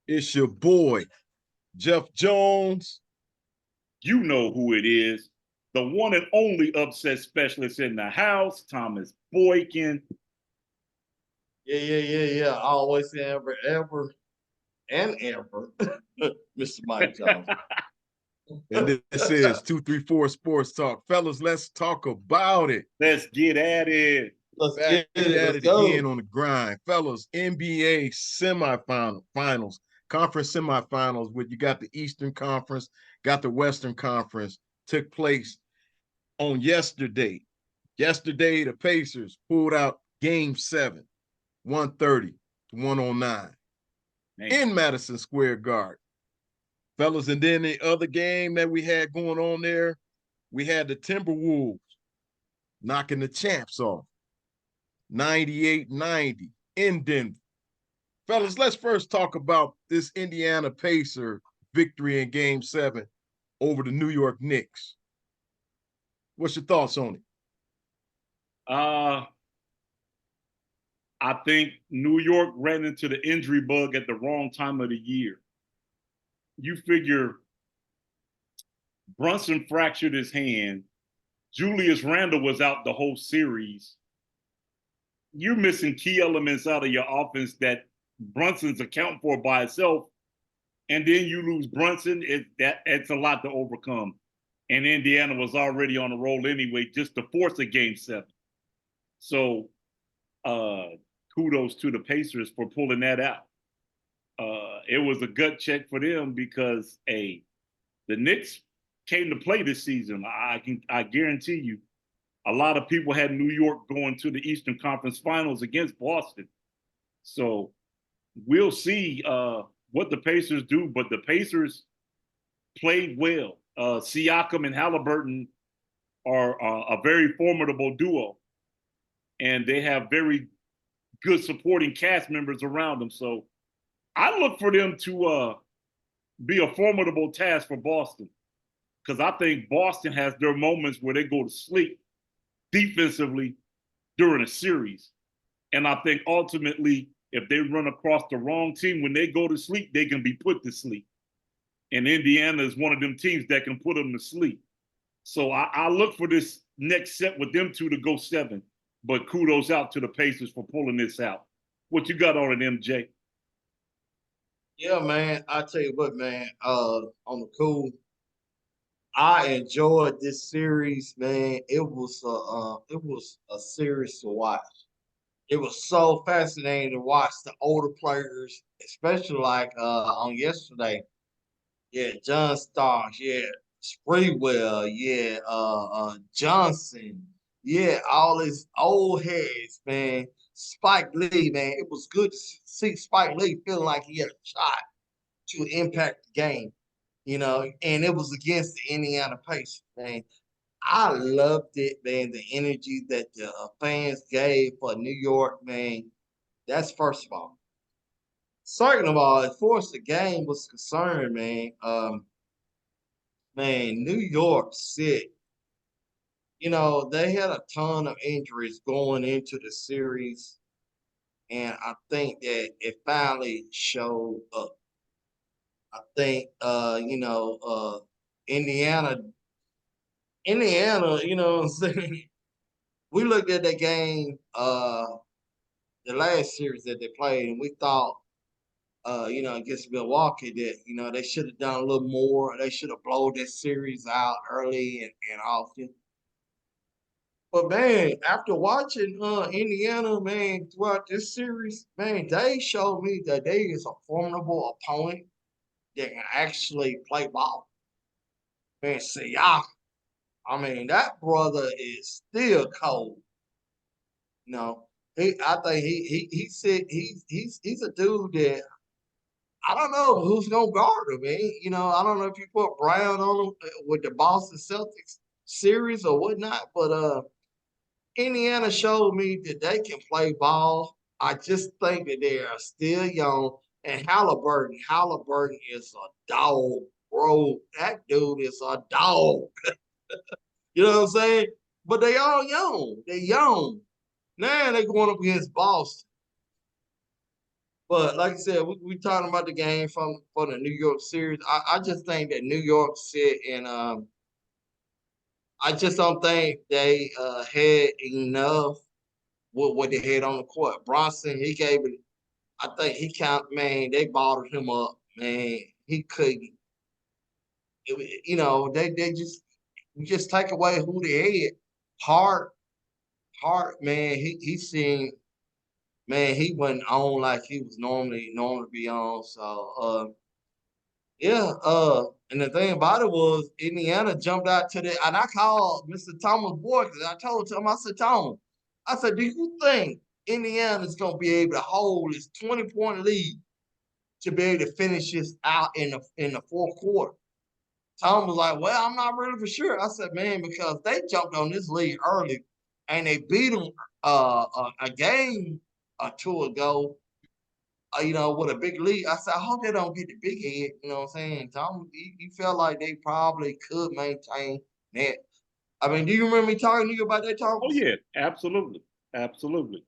It's your boy, Jeff Jones. You know who it is. The one and only upset specialist in the house, Thomas Boykin. Yeah. Always ever and ever, Mr. Mike Jones. And this is 234 Sports Talk. Fellas, let's talk about it. Let's get at it. Let's Back get it. at Let's it go. again on the grind. Fellas, NBA finals, conference semifinals, with you got the Eastern Conference, got the Western Conference, took place on yesterday. Yesterday, the Pacers pulled out game 7, 130 to 109 in Madison Square Garden. Fellas, and then the other game that we had going on there, we had the Timberwolves knocking the champs off 98-90 in Denver. Fellas, let's first talk about this Indiana Pacer victory in game 7 over the New York Knicks. What's your thoughts on it? I think New York ran into the injury bug at the wrong time of the year. You figure Brunson fractured his hand. Julius Randle was out the whole series. You're missing key elements out of your offense that Brunson's accounting for by itself. And then you lose Brunson. It's a lot to overcome. And Indiana was already on a roll anyway, just to force a game 7. So kudos to the Pacers for pulling that out. It was a gut check for them because, the Knicks came to play this season. I guarantee you, a lot of people had New York going to the Eastern Conference Finals against Boston. So we'll see what the Pacers do, but the Pacers played well. Siakam and Halliburton are a very formidable duo, and they have very good supporting cast members around them. So I look for them to be a formidable task for Boston, because I think Boston has their moments where they go to sleep defensively during a series. And I think ultimately, if they run across the wrong team, when they go to sleep, they can be put to sleep. And Indiana is one of them teams that can put them to sleep. So I look for this next set with them two to go 7. But kudos out to the Pacers for pulling this out. What you got on it, MJ? Yeah, man. I tell you what, man. On the cool, I enjoyed this series, man. It was a series to watch. It was so fascinating to watch the older players, especially like on yesterday. Yeah, John Starks, yeah, Sprewell, yeah, Johnson, yeah, all these old heads, man. Spike Lee, man. It was good to see Spike Lee feeling like he had a shot to impact the game, and it was against the Indiana Pacers, man. I loved it, man. The energy that the fans gave for New York, man. That's first of all. Second of all, as far as the game was concerned, man, New York sick. They had a ton of injuries going into the series, and I think that it finally showed up. I think, Indiana, you know what I'm saying? We looked at that game, the last series that they played, and we thought, against Milwaukee, that they should have done a little more. They should have blown this series out early and often. But man, after watching Indiana, man, throughout this series, man, they showed me that they is a formidable opponent that can actually play ball. Man, Siakam, I mean, that brother is still cold. I think he said he's a dude that I don't know who's gonna guard him, man. I don't know if you put Brown on him with the Boston Celtics series or whatnot, but Indiana showed me that they can play ball. I just think that they are still young. And Halliburton is a dog, bro. That dude is a dog. You know what I'm saying? But they all young. They're young. Now they're going up against Boston. But like I said, we talking about the game for the New York series. I just think that New York sit and I just don't think they had enough with what they had on the court. Bronson, he gave it. I think he count. Man, they bottled him up. Man, he couldn't. They just take away who they had. Hart, Hart, man, he seemed, man, he wasn't on like he was normally be on. So yeah, and the thing about it was Indiana jumped out to the, and I called Mr. Thomas Boyd because I told him, I said, Thomas, I said, do you think Indiana's gonna be able to hold this 20-point lead to be able to finish this out in the fourth quarter? Tom was like, well, I'm not really for sure. I said, man, because they jumped on this lead early and they beat them a game or two ago, with a big lead. I said, I hope they don't get the big head. You know what I'm saying? Tom, he felt like they probably could maintain that. I mean, do you remember me talking to you about that, Oh Thomas? yeah, absolutely, absolutely.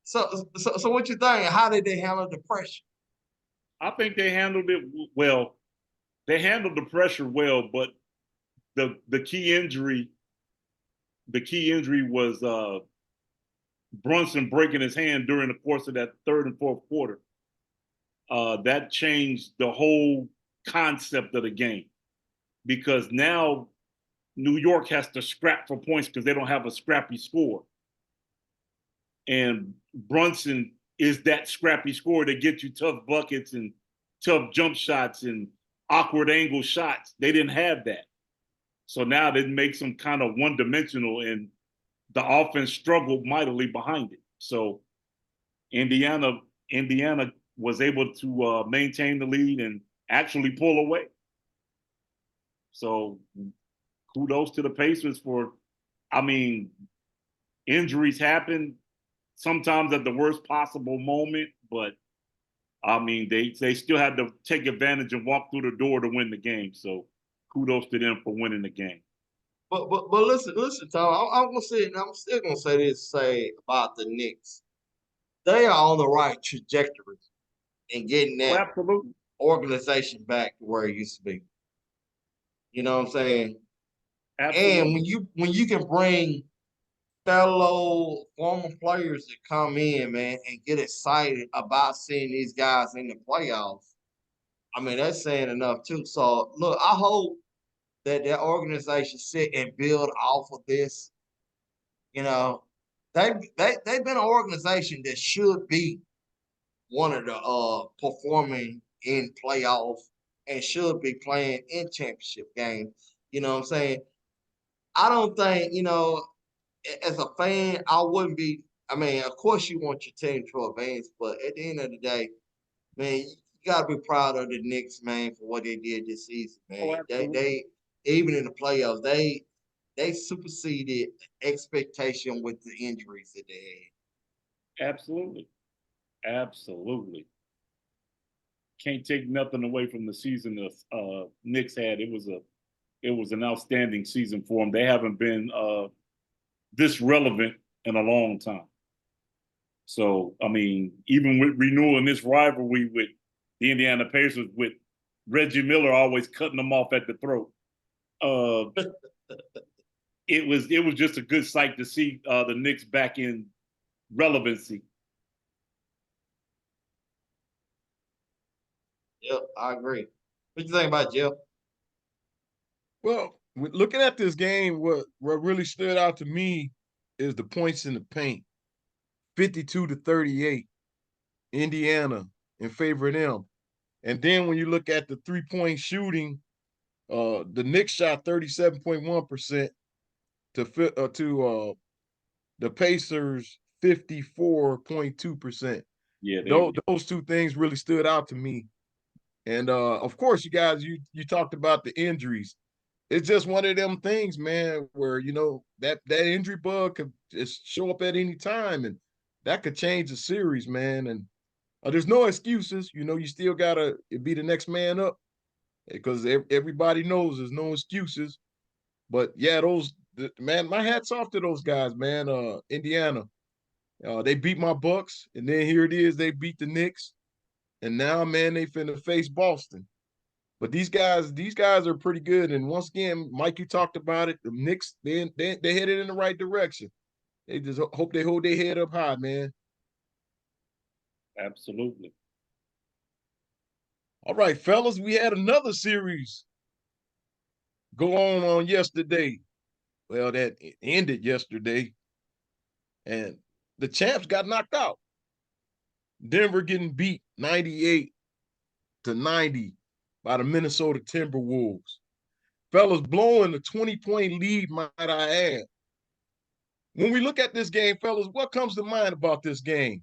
So what you think? How did they handle the pressure? I think they handled it well. They handled the pressure well, but the the key injury was Brunson breaking his hand during the course of that third and fourth quarter. That changed the whole concept of the game because now New York has to scrap for points because they don't have a scrappy score. And Brunson is that scrappy score that gets you tough buckets and tough jump shots and awkward angle shots. They didn't have that. So now that makes them kind of one dimensional and the offense struggled mightily behind it. So Indiana was able to maintain the lead and actually pull away. So kudos to the Pacers for, I mean, injuries happen sometimes at the worst possible moment, but I mean, they still had to take advantage and walk through the door to win the game. So kudos to them for winning the game. But listen, Tom. I'm gonna say, and I'm still gonna say about the Knicks. They are on the right trajectory in getting Oh, that absolutely. organization back to where it used to be. You know what I'm saying? And Absolutely. when you can bring fellow former players that come in, man, and get excited about seeing these guys in the playoffs, I mean that's saying enough too. So look, I hope that their organization sit and build off of this. You know, they've been an organization that should be one of the performing in playoffs and should be playing in championship games. You know what I'm saying? I don't think, as a fan, I wouldn't be. I mean, of course, you want your team to advance, but at the end of the day, man, you gotta be proud of the Knicks, man, for what they did this season, Oh, man. absolutely. They even in the playoffs, they superseded expectation with the injuries that they Absolutely. Absolutely. Can't take nothing away from the season the Knicks had. It was an outstanding season for them. They haven't been this relevant in a long time. So I mean, even with renewing this rivalry with the Indiana Pacers, with Reggie Miller always cutting them off at the throat, uh, had. it was just a good sight to see the Knicks back in relevancy. Yep, I agree. What you think about Jeff? Well, looking at this game, what really stood out to me is the points in the paint. 52-38, Indiana in favor of them. And then when you look at the 3-point shooting, the Knicks shot 37.1% to the Pacers 54.2%. Yeah, Those two things really stood out to me. And of course, you guys, you talked about the injuries. It's just one of them things, man, where that injury bug could just show up at any time, and that could change the series, man. And there's no excuses. You still gotta be the next man up because everybody knows there's no excuses. But yeah, man, my hats off to those guys, man. Indiana, They beat my Bucks, and then here it is, they beat the Knicks, and now, man, they finna face Boston. But these guys are pretty good. And once again, Mike, you talked about it. The Knicks, they headed in the right direction. They just hope they hold their head up high, man. Absolutely. All right, fellas, we had another series go on yesterday. Well, that ended yesterday, and the champs got knocked out. Denver getting beat 98-90 by the Minnesota Timberwolves. Fellas blowing the 20-point lead, might I add. When we look at this game, fellas, what comes to mind about this game?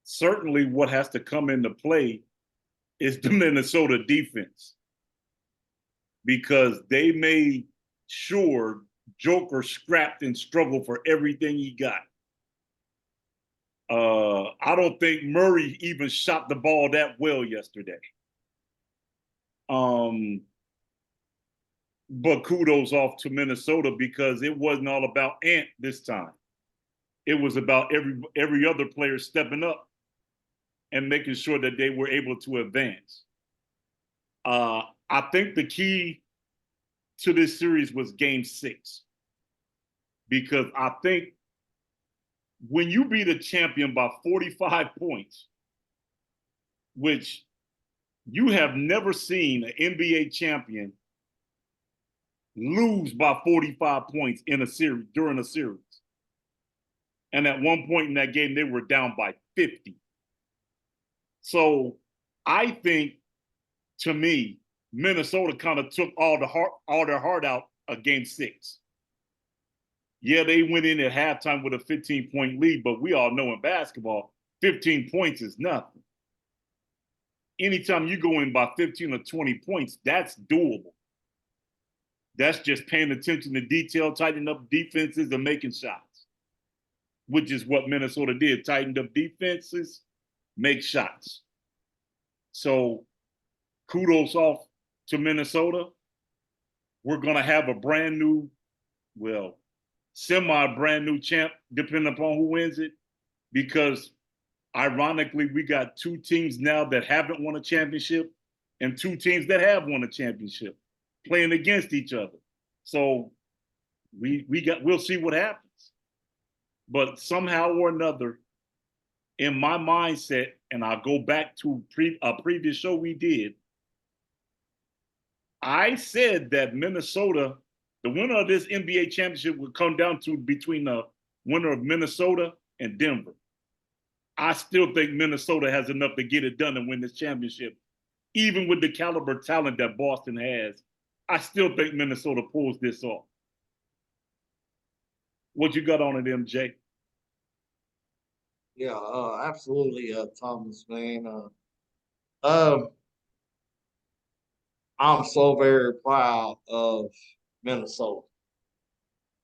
Certainly, what has to come into play is the Minnesota defense because they made sure Joker scrapped and struggled for everything he got. I don't think Murray even shot the ball that well yesterday. But kudos off to Minnesota because it wasn't all about Ant this time. It was about every other player stepping up and making sure that they were able to advance. I think the key to this series was Game 6 because I think when you beat a champion by 45 points, which you have never seen an NBA champion lose by 45 points in a series during a series. And at one point in that game, they were down by 50. So I think, to me, Minnesota kind of took all their heart out of Game 6. Yeah, they went in at halftime with a 15-point lead, but we all know in basketball, 15 points is nothing. Anytime you go in by 15 or 20 points, that's doable. That's just paying attention to detail, tightening up defenses, and making shots, which is what Minnesota did. Tightened up defenses, make shots. So kudos off to Minnesota. We're going to have a brand new, well, semi-brand new champ, depending upon who wins it, because ironically, we got two teams now that haven't won a championship and two teams that have won a championship playing against each other. So we'll see what happens. But somehow or another, in my mindset, and I'll go back to a previous show we did, I said that Minnesota, the winner of this NBA championship would come down to between the winner of Minnesota and Denver. I still think Minnesota has enough to get it done and win this championship. Even with the caliber talent that Boston has, I still think Minnesota pulls this off. What you got on it, MJ? Yeah, absolutely, Thomas, man. I'm so very proud of Minnesota.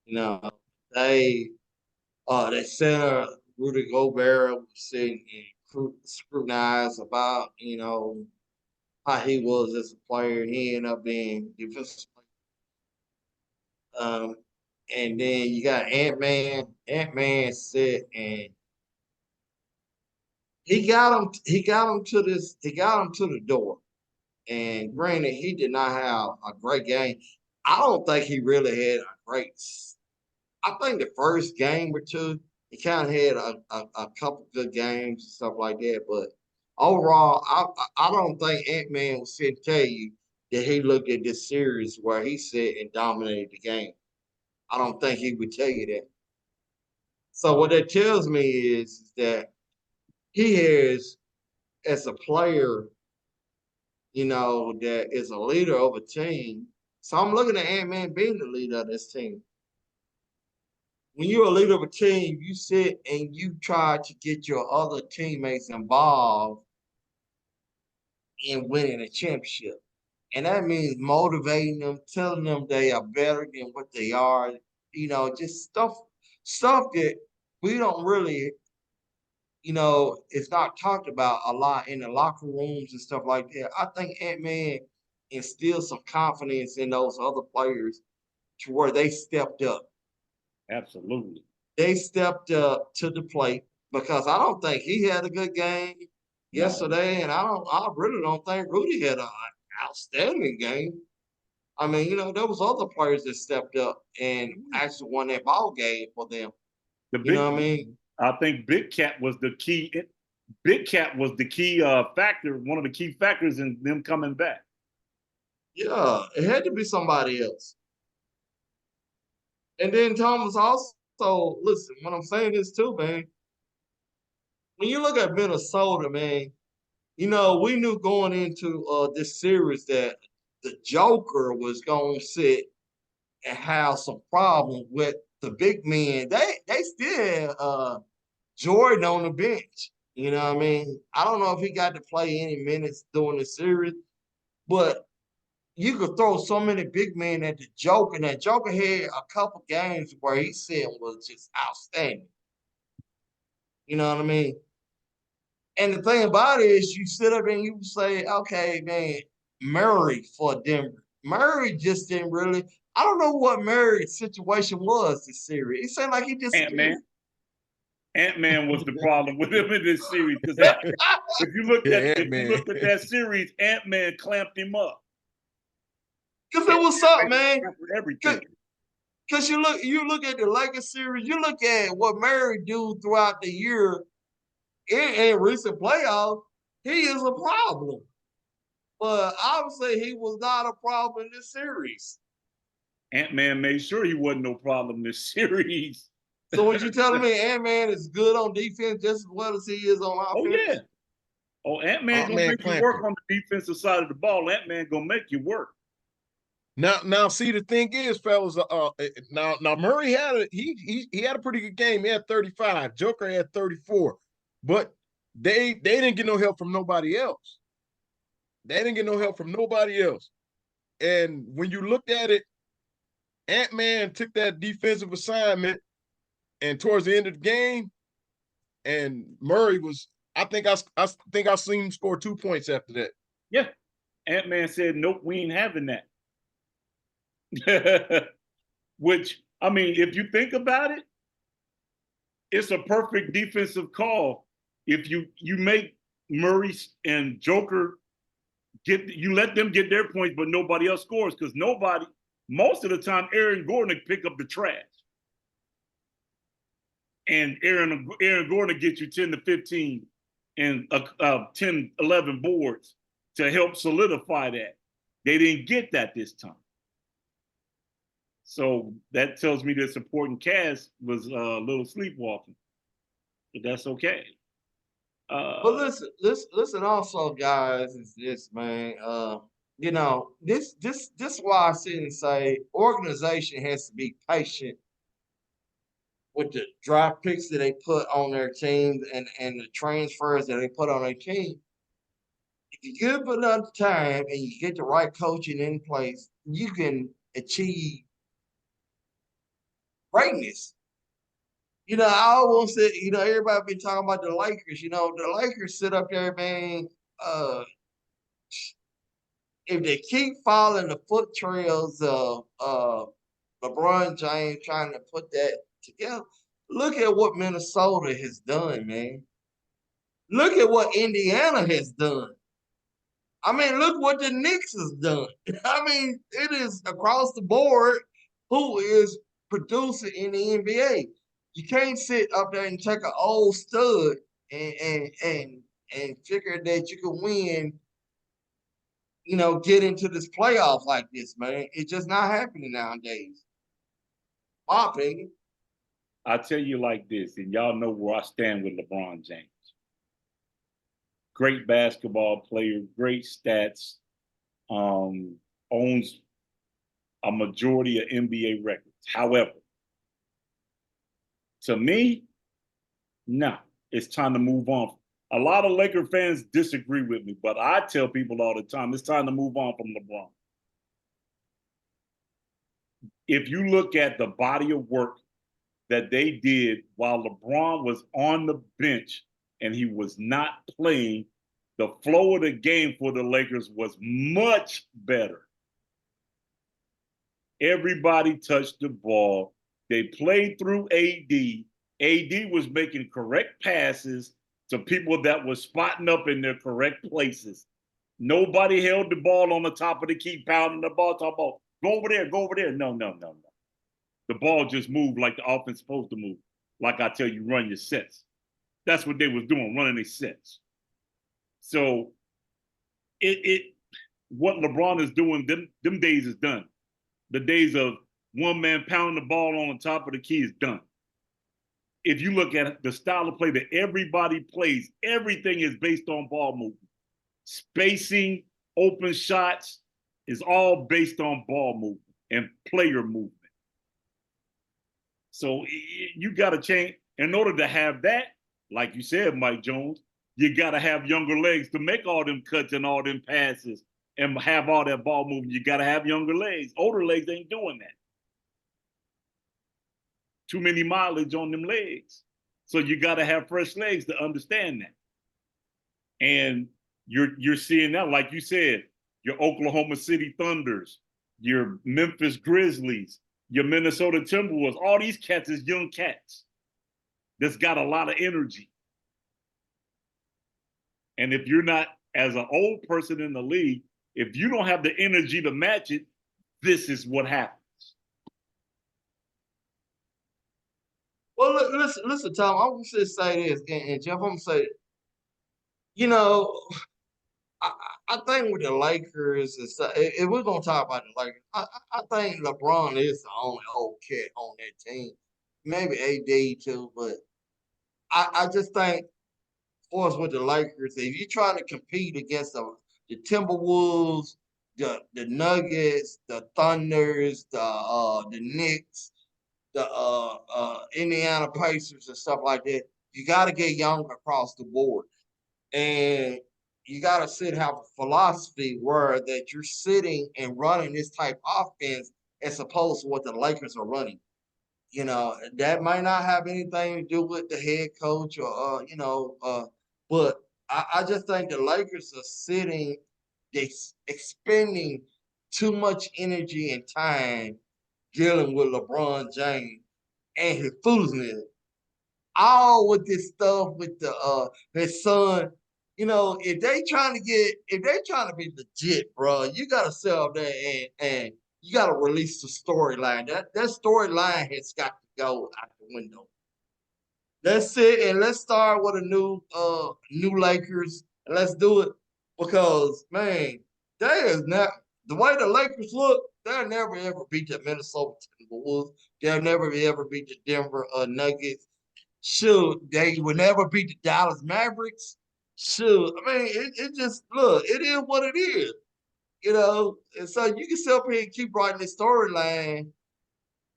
You know, they center Rudy Gobert was sitting and scrutinized about, how he was as a player. He ended up being defensive player. And then you got Ant-Man. Ant-Man sit and he got him to the door. And granted, he did not have a great game. I don't think he really had a great. I think the first game or two, he kind of had a couple good games and stuff like that. But overall, I don't think Ant-Man will sit and tell you that he looked at this series where he sat and dominated the game. I don't think he would tell you that. So what that tells me is that he has, as a player, that is a leader of a team. So I'm looking at Ant-Man being the leader of this team. When you're a leader of a team, you sit and you try to get your other teammates involved in winning a championship. And that means motivating them, telling them they are better than what they are, just stuff that we don't really, it's not talked about a lot in the locker rooms and stuff like that. I think Ant-Man instilled some confidence in those other players to where they stepped up. Absolutely. They stepped up to the plate because I don't think he had a good game No. yesterday, and I really don't think Rudy had an outstanding game. I mean, there was other players that stepped up and actually won that ball game for them. The You know big, what I mean? I think Big Cat was the key. Big Cat was the key factor, one of the key factors in them coming back. Yeah, it had to be somebody else. And then Thomas also, listen, when I'm saying this too, man, when you look at Minnesota, man, we knew going into this series that the Joker was going to sit and have some problems with the big men. They still had Jordan on the bench. You know what I mean? I don't know if he got to play any minutes during the series, but you could throw so many big men at the Joker, and that Joker had a couple games where he said was just outstanding. You know what I mean? And the thing about it is, you sit up and you say, okay, man, Murray for Denver. Murray just didn't really. I don't know what Murray's situation was this series. It seemed like he disappeared. Ant-Man was the problem with him in this series because if you looked at that series, Ant-Man clamped him up. Because it was something, man. Everything. Because you look at the Lakers series, you look at what Murray do throughout the year in recent playoffs, he is a problem. But obviously, he was not a problem in this series. Ant-Man made sure he wasn't no problem this series. So what you telling me, Ant-Man is good on defense just as well as he is on offense? Oh, yeah. Oh, Ant-Man gonna make you work on the defensive side of the ball. Ant-Man gonna make you work. Now, see, the thing is, fellas. Now Murray had he had a pretty good game. He had 35. Joker had 34, but they didn't get no help from nobody else. They didn't get no help from nobody else. And when you looked at it, Ant-Man took that defensive assignment, and towards the end of the game, and Murray was. I think I seen him score 2 points after that. Yeah, Ant-Man said, "Nope, we ain't having that." Which, I mean, if you think about it, it's a perfect defensive call. If you make Murray and Joker you let them get their points, but nobody else scores because most of the time, Aaron Gordon will pick up the trash. And Aaron Gordon will get you 10 to 15 and 10, 11 boards to help solidify that. They didn't get that this time. So that tells me the supporting cast was a little sleepwalking, but that's okay. But listen. Also, guys, is this, man? This why I sit and say organization has to be patient with the draft picks that they put on their teams and the transfers that they put on their team. If you give it enough time and you get the right coaching in place, you can achieve greatness. I almost said, everybody been talking about the Lakers. The Lakers sit up there, man. If they keep following the foot trails of LeBron James trying to put that together, look at what Minnesota has done, man. Look at what Indiana has done. I mean, look what the Knicks has done. I mean, it is across the board who is producing in the NBA. You can't sit up there and take an old stud and figure that you can win, get into this playoff like this, man. It's just not happening nowadays. My opinion. I tell you like this, and y'all know where I stand with LeBron James. Great basketball player, great stats, owns a majority of NBA records. However, to me, no, it's time to move on. A lot of Laker fans disagree with me, but I tell people all the time, it's time to move on from LeBron. If you look at the body of work that they did while LeBron was on the bench and he was not playing, the flow of the game for the Lakers was much better. Everybody touched the ball. They played through AD. AD was making correct passes to people that were spotting up in their correct places. Nobody held the ball on the top of the key, pounding the ball, talking about, go over there, go over there. No, no, no, no. The ball just moved like the offense is supposed to move. Like I tell you, run your sets. That's what they was doing, running their sets. So what LeBron is doing, them days is done. The days of one man pounding the ball on the top of the key is done. If you look at the style of play that everybody plays, everything is based on ball movement. Spacing, open shots is all based on ball movement and player movement. So you got to change. In order to have that, like you said, Mike Jones, you got to have younger legs to make all them cuts and all them passes and have all that ball movement. You got to have younger legs. Older legs ain't doing that. Too many mileage on them legs. So you got to have fresh legs to understand that. And you're seeing that, like you said, your Oklahoma City Thunders, your Memphis Grizzlies, your Minnesota Timberwolves, all these cats is young cats that's got a lot of energy. And if you're not, as an old person in the league, if you don't have the energy to match it, this is what happens. Well, listen, Tom. I'm gonna just say this, and Jeff, I'm gonna say, you know, I think with the Lakers, if we're gonna talk about the Lakers, I think LeBron is the only old cat on that team. Maybe AD too, but I just think, of course, with the Lakers, if you're trying to compete against the Timberwolves, the Nuggets, the Thunders, the Knicks, the Indiana Pacers and stuff like that, you got to get young across the board, and you got to have a philosophy where that you're sitting and running this type of offense as opposed to what the Lakers are running. You know, that might not have anything to do with the head coach or but I just think the Lakers are sitting, they expending too much energy and time dealing with LeBron James and his foolishness. All with this stuff with his son. You know, if they trying to be legit, bro, you gotta sell there and you gotta release the storyline. That storyline has got to go out the window. Let's sit and let's start with a new Lakers and let's do it because man, there is not the way the Lakers look. They'll never ever beat the Minnesota Timberwolves. They'll never ever beat the Denver Nuggets. Shoot, they would never beat the Dallas Mavericks. Shoot, I mean, it just look, it is what it is, you know. And so you can sit up here and keep writing this storyline.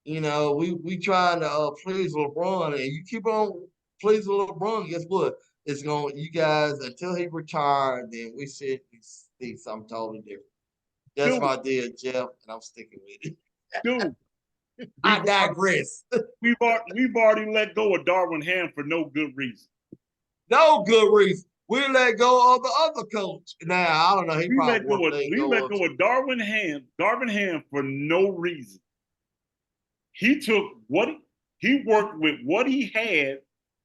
You know, we trying to please LeBron, and you keep on pleasing LeBron. Guess what? It's going you guys until he retired. Then we see something totally different. That's Dude, my deal, Jeff, and I'm sticking with it. dude, I digress. we've already let go of Darvin Ham for no good reason. No good reason. We let go of the other coach. Now I don't know. He We probably let go of Darvin Ham for no reason. He took he worked with what he had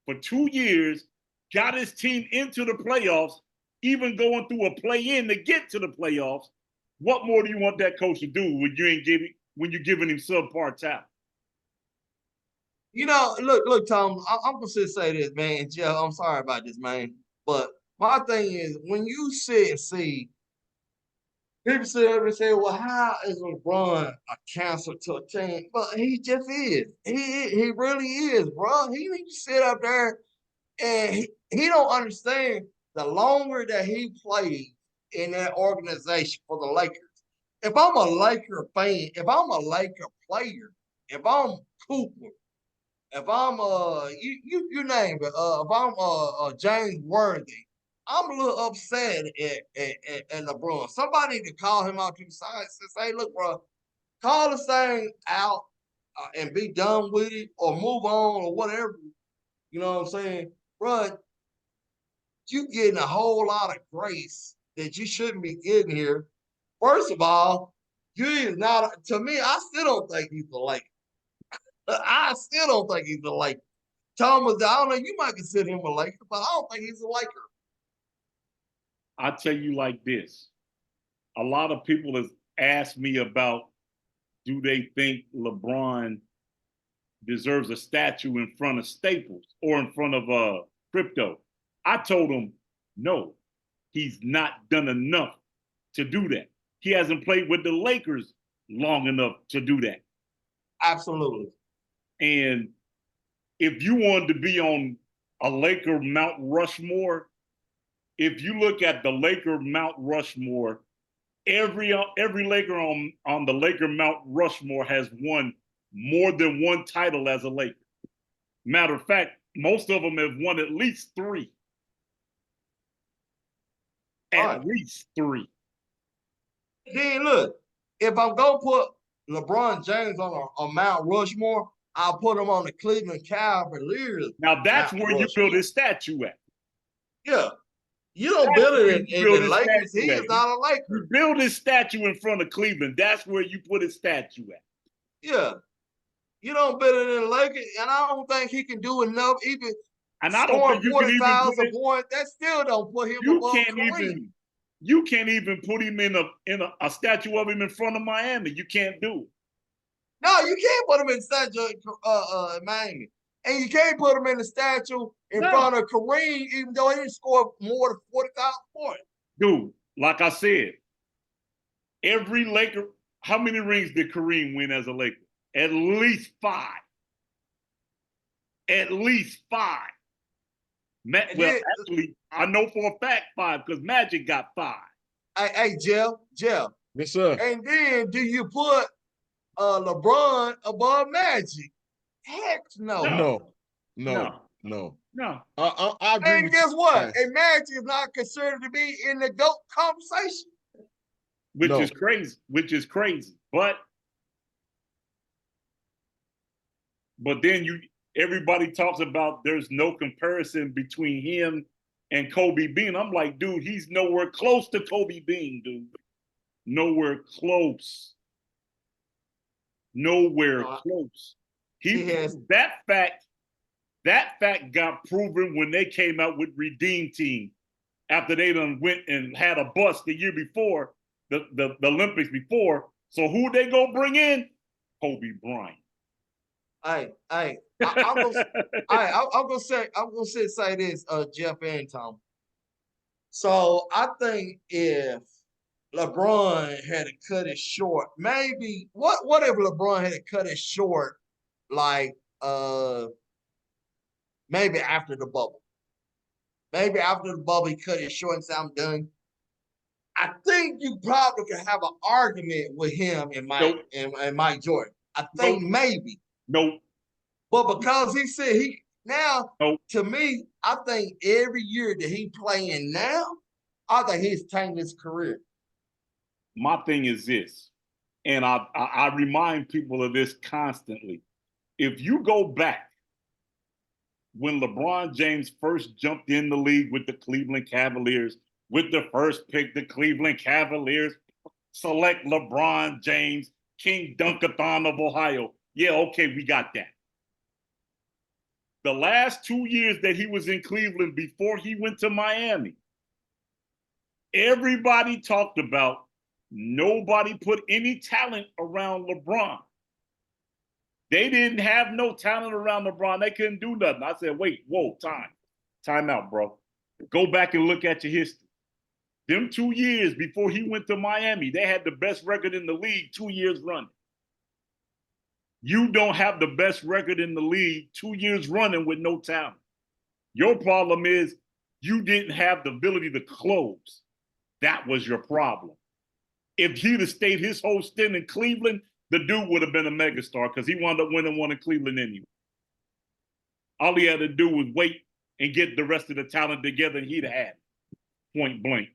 for 2 years, got his team into the playoffs, even going through a play-in to get to the playoffs. What more do you want that coach to do when you're giving him subpar talent? You know, look, Tom. I'm gonna just say this, man. Jeff, I'm sorry about this, man. But my thing is, when you sit and see people sit up and say, "Well, how is LeBron a cancer to a team?" But he just is. He really is, bro. He needs to sit up there and he don't understand the longer that he plays in that organization for the Lakers. If I'm a Laker fan, if I'm a Laker player, if I'm Cooper, if I'm you name it, if I'm James Worthy, I'm a little upset at LeBron. Somebody to call him out to the side and say, "Hey, look, bro, call this thing out and be done with it, or move on, or whatever." You know what I'm saying, bro? You getting a whole lot of grace that you shouldn't be getting here. First of all, you is not to me. I still don't think he's the Lakers. I still don't think he's a Laker. Thomas, I don't know, you might consider him a Laker, but I don't think he's a Laker. I tell you like this. A lot of people have asked me about, do they think LeBron deserves a statue in front of Staples or in front of Crypto? I told them, no, he's not done enough to do that. He hasn't played with the Lakers long enough to do that. Absolutely. And if you wanted to be on a Laker Mount Rushmore, if you look at the Laker Mount Rushmore, every Laker on the Laker Mount Rushmore has won more than one title as a Laker. Matter of fact, most of them have won at least 3. At least 3. Then look, if I'm gonna put LeBron James on a Mount Rushmore, I'll put him on the Cleveland Cavaliers. Now that's Mount where you Rushmore. build his statue at. Yeah. You don't build it in the Lakers. He is not a You Laker. build his statue in front of Cleveland. That's where you put his statue at. Yeah. You don't build it in the Lakers, and I don't think he can do enough. Even And I don't think you can even put 40,000 points, that still don't put him above Kareem. You can't even put him in a statue of him in front of Miami. You can't do it. No, you can't put him in the statue in Miami. And you can't put him in the statue in front of Kareem, even though he didn't score more than 40,000 points. Dude, like I said, every Laker, how many rings did Kareem win as a Laker? At least 5. At least 5. Actually, I know for a fact 5 because Magic got 5. Hey, Jeff. Yes, sir. And then do you put LeBron above Magic? Heck no. No. No. I agree. And guess what? And Magic is not considered to be in the GOAT conversation. Which is crazy. But then everybody talks about there's no comparison between him and Kobe Bean. I'm like, dude, he's nowhere close to Kobe Bean, dude. Nowhere close. Nowhere close. That fact got proven when they came out with Redeem Team after they done went and had a bust the year before, the Olympics before. So who they go bring in? Kobe Bryant. I'm gonna say this, Jeff and Tom. So I think if LeBron had to cut it short, maybe what if LeBron had to cut it short, like maybe after the bubble? Maybe after the bubble, he cut it short and said, "I'm done." I think you probably could have an argument with him and Mike Jordan. I think maybe. Nope. But because he said to me, I think every year that he playing now, I think he's tanking his career. My thing is this, and I remind people of this constantly. If you go back when LeBron James first jumped in the league with the Cleveland Cavaliers, with the first pick, the Cleveland Cavaliers select LeBron James, King Dunkathon of Ohio. Yeah, okay, we got that. The last 2 years that he was in Cleveland before he went to Miami, everybody talked about nobody put any talent around LeBron. They didn't have no talent around LeBron. They couldn't do nothing. I said, wait, whoa, time out, bro. Go back and look at your history. Them 2 years before he went to Miami, they had the best record in the league 2 years running. You don't have the best record in the league 2 years running with no talent. Your problem is you didn't have the ability to close. That was your problem. If he'd have stayed his whole stint in Cleveland, the dude would have been a megastar because he wound up winning one in Cleveland anyway. All he had to do was wait and get the rest of the talent together, and he'd have had it, point blank.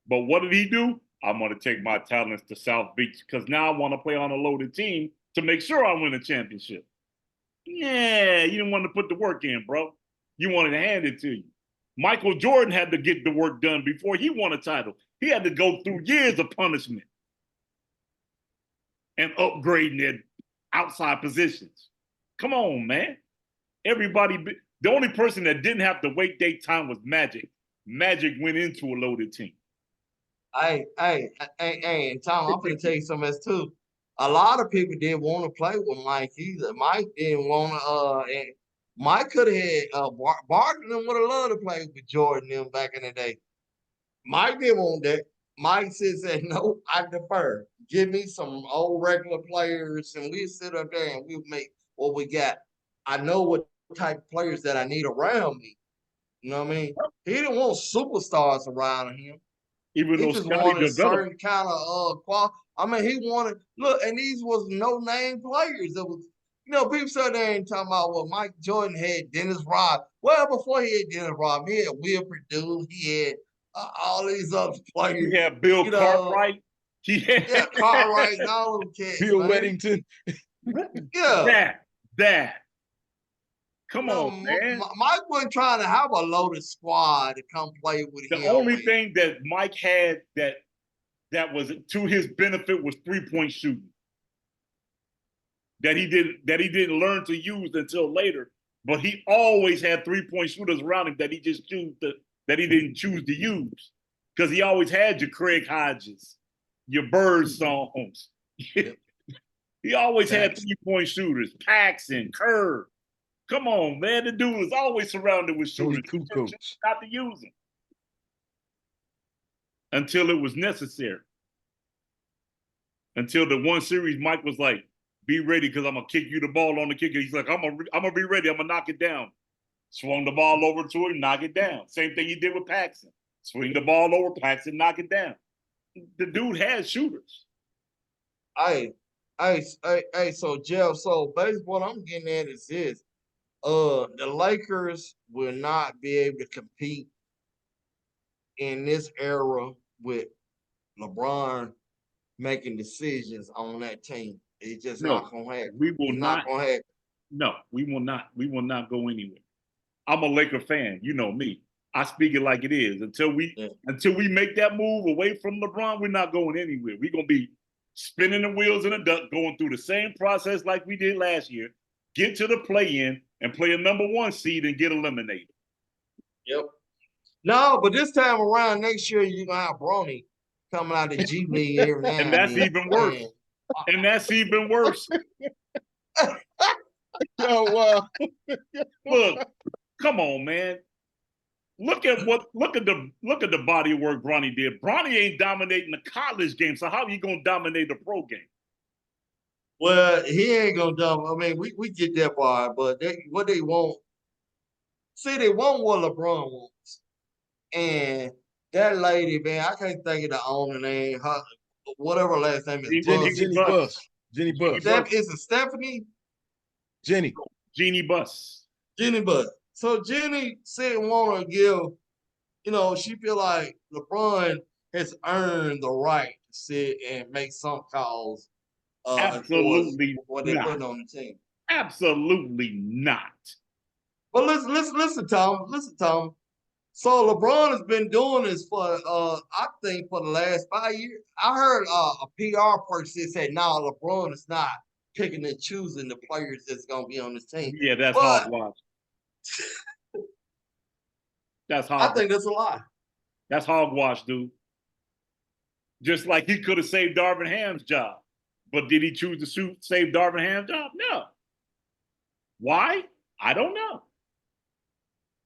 But what did he do? I'm going to take my talents to South Beach because now I want to play on a loaded team to make sure I win a championship. Yeah, you didn't want to put the work in, bro. You wanted to hand it to you. Michael Jordan had to get the work done before he won a title. He had to go through years of punishment and upgrading at outside positions Come on, man. The only person that didn't have to wait their time was Magic. Magic went into a loaded team. Hey, Tom, I'm gonna tell you something else too. A lot of people didn't want to play with Mike either. Mike didn't want to. And Mike could have had Barton would have loved to play with Jordan them back in the day. Mike didn't want that. Mike said, no, I defer. Give me some old regular players, and we sit up there and we'll make what we got. I know what type of players that I need around me. You know what I mean? He didn't want superstars around him. Even He though just Scotty wanted developed. certain kind of qual. I mean, he wanted look, and these was no name players. That was, people sat there and talking about what Mike Jordan had Dennis Rodman. Well, before he had Dennis Rodman, he had Will Perdue. He had all these other players. He had Bill Cartwright. Yeah, Cartwright and all them cats. Bill man. Weddington. Yeah. That. Come on, man. Mike wasn't trying to have a loaded squad to come play with him. The only thing that Mike had that was to his benefit was 3-point shooting. That he didn't learn to use until later. But he always had 3-point shooters around him that he didn't choose to use. Because he always had your Craig Hodges, your Bird songs. He always had 3-point shooters, Paxson, Kerr. Come on, man. The dude was always surrounded with shooters. Not to use them. Until it was necessary. Until the one series, Mike was like, be ready because I'm going to kick you the ball on the kicker. He's like, I'm gonna be ready. I'm going to knock it down. Swung the ball over to him, knock it down. Same thing he did with Paxson. Swing the ball over, Paxson, knock it down. The dude has shooters. Hey, so Jeff, so basically what I'm getting at is this. The Lakers will not be able to compete in this era with LeBron making decisions on that team. It's just not gonna happen. We will not gonna happen. No, we will not. We will not go anywhere. I'm a Laker fan. You know me. I speak it like it is. Until we make that move away from LeBron, we're not going anywhere. We're gonna be spinning the wheels in the duck, going through the same process like we did last year. Get to the play-in and play a #1 seed and get eliminated. Yep. No, but this time around next year you're gonna have Bronny coming out of G League every now and that's even worse. And that's even worse. Oh wow! Look, come on, man. Look at the body of work Bronny did. Bronny ain't dominating the college game, so how are you gonna dominate the pro game? Well, he ain't gonna dominate. I mean, we get that part, but what they want. See, they want what LeBron wants, and that lady, man, I can't think of the owner name. Her, whatever last name is. Jenny Buss. Jenny Buss. Is it Stephanie? Jenny. Jeannie Buss. Jenny Buss. So Jenny said want to give, she feel like LeBron has earned the right to sit and make some calls. Absolutely what they put on the team. Absolutely not. But listen, Tom. Listen, Tom. So LeBron has been doing this for, I think, for the last 5 years. I heard a PR person said, "No, LeBron is not picking and choosing the players that's going to be on this team." Yeah, that's hogwash. That's hogwash. I think that's a lie. That's hogwash, dude. Just like he could have saved Darvin Ham's job, but did he choose to save Darvin Ham's job? No. Why? I don't know.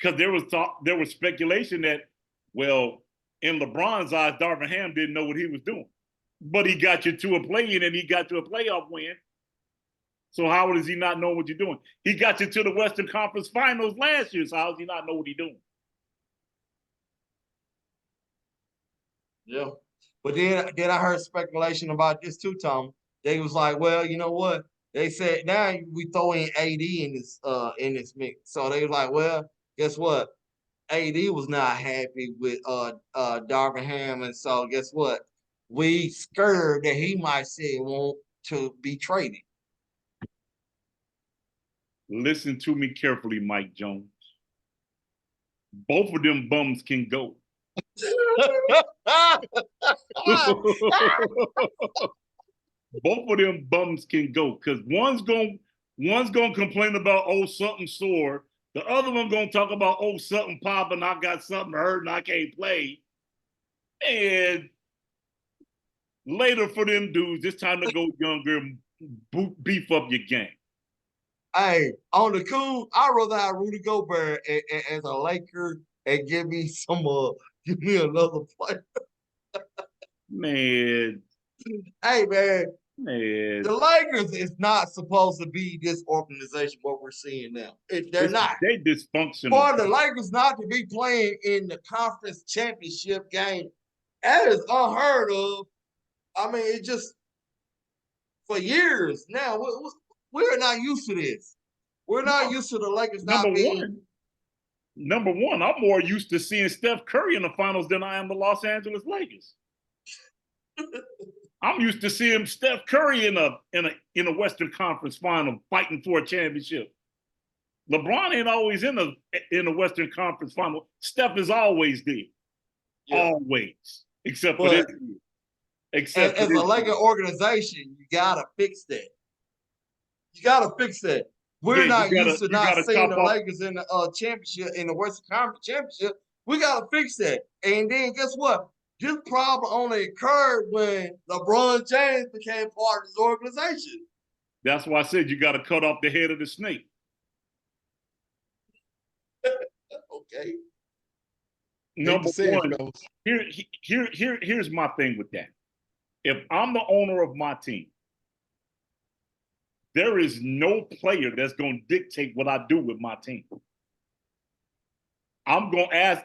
Because there was speculation that, well, in LeBron's eyes, Darvin Ham didn't know what he was doing. But he got you to a play-in and he got you a playoff win. So how does he not know what you're doing? He got you to the Western Conference Finals last year, so how does he not know what he's doing? Yeah. But then I heard speculation about this too, Tom. They was like, well, you know what? They said now we throw in AD in this mix. So they was like, well, guess what? AD was not happy with Darvin Ham, and so guess what? We scared that he might say want to be traded. Listen to me carefully, Mike Jones. Both of them bums can go. Both of them bums can go because one's going One's gonna complain about something sore. The other one gonna talk about something popping. I got something hurt and I can't play. And later for them dudes, it's time to go younger and beef up your game. Hey, on the cool, I'd rather have Rudy Gobert as a Laker and give me another player. Man. Hey, man. Man. The Lakers is not supposed to be this organization, what we're seeing now. They're not. They dysfunctional. For the Lakers not to be playing in the conference championship game, that is unheard of. I mean, it just, for years now, we're not used to this. We're not used to the Lakers not being. Number one, I'm more used to seeing Steph Curry in the finals than I am the Los Angeles Lakers. I'm used to seeing Steph Curry in a Western Conference final fighting for a championship. LeBron ain't always in the Western Conference final. Steph is always there. Yeah. Always. Except for this year. Except as a Laker organization, you gotta fix that. You gotta fix that. We're not used to not seeing the Lakers in the championship, in the Western Conference championship. We gotta fix that. And then guess what? This problem only occurred when LeBron James became part of this organization. That's why I said you got to cut off the head of the snake. Okay. Number one, here's my thing with that. If I'm the owner of my team, there is no player that's going to dictate what I do with my team. I'm going to ask,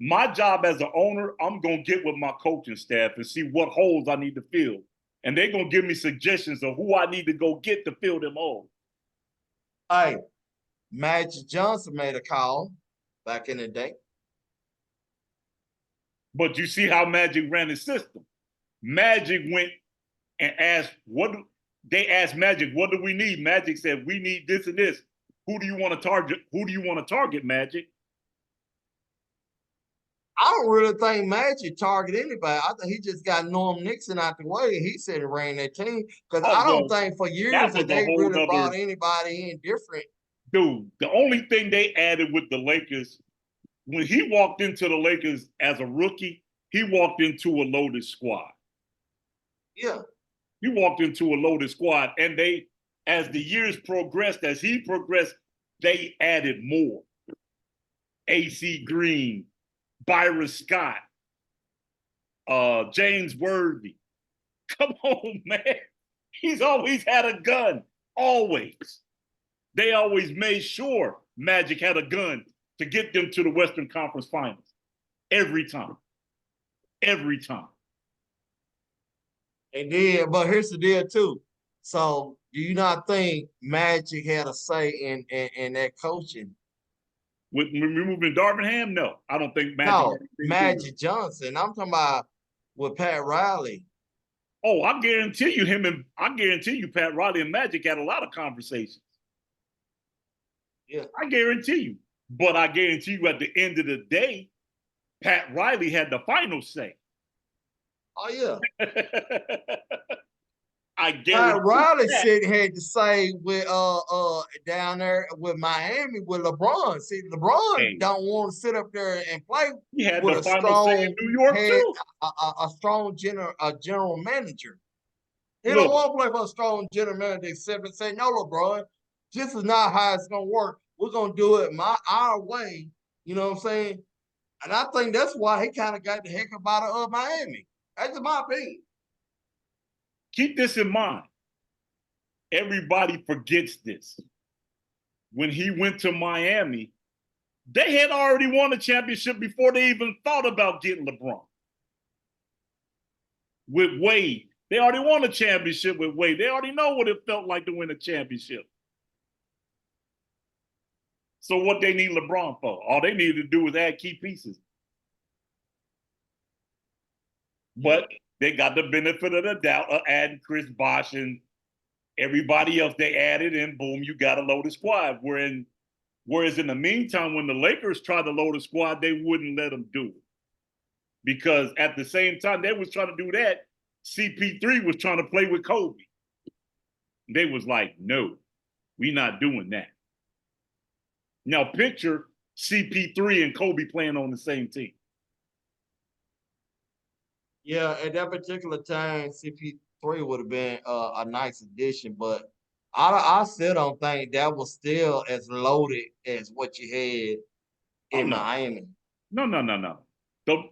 my job as an owner, I'm going to get with my coaching staff and see what holes I need to fill. And they're going to give me suggestions of who I need to go get to fill them holes. Hey, Magic Johnson made a call back in the day. But you see how Magic ran his system. Magic went and asked, they asked Magic, what do we need? Magic said, we need this and this. Who do you want to target? Who do you want to target, Magic? I don't really think Magic target anybody. I think he just got Norm Nixon out the way, and he said he ran that team. Because I don't think for years that they really brought anybody in different. Dude, the only thing they added with the Lakers, when he walked into the Lakers as a rookie, he walked into a loaded squad. Yeah. He walked into a loaded squad, and they, as the years progressed, as he progressed, they added more. AC Green, Byron Scott, James Worthy. Come on, man. He's always had a gun. Always. They always made sure Magic had a gun to get them to the Western Conference Finals. Every time. Every time. And then, but here's the deal too. So do you not think Magic had a say in that coaching? With removing Darvingham? No, I don't think Magic. No, Magic Johnson. I'm talking about with Pat Riley. Oh, I guarantee you Pat Riley and Magic had a lot of conversations. Yeah. I guarantee you. But I guarantee you at the end of the day, Pat Riley had the final say. Oh, yeah. I guarantee Pat Riley said had to say with down there with Miami with LeBron. See, LeBron don't want to sit up there and play with a strong New York head, too. A strong general manager. He don't want to play for a strong general manager except to say, no, LeBron, this is not how it's gonna work. We're gonna do it our way. You know what I'm saying? And I think that's why he kind of got the heck up out of Miami. That's my opinion. Keep this in mind. Everybody forgets this. When he went to Miami, they had already won a championship before they even thought about getting LeBron. With Wade, they already won a championship with Wade. They already know what it felt like to win a championship. So what they need LeBron for? All they needed to do was add key pieces. But they got the benefit of the doubt of adding Chris Bosh and everybody else they added, and boom, you got a loaded squad. Whereas in the meantime, when the Lakers tried to load a squad, they wouldn't let them do it. Because at the same time they was trying to do that, CP3 was trying to play with Kobe. They was like, no. We not doing that. Now picture CP3 and Kobe playing on the same team. Yeah, at that particular time, CP3 would have been a nice addition, but I still don't think that was still as loaded as what you had Oh in no. Miami. No. The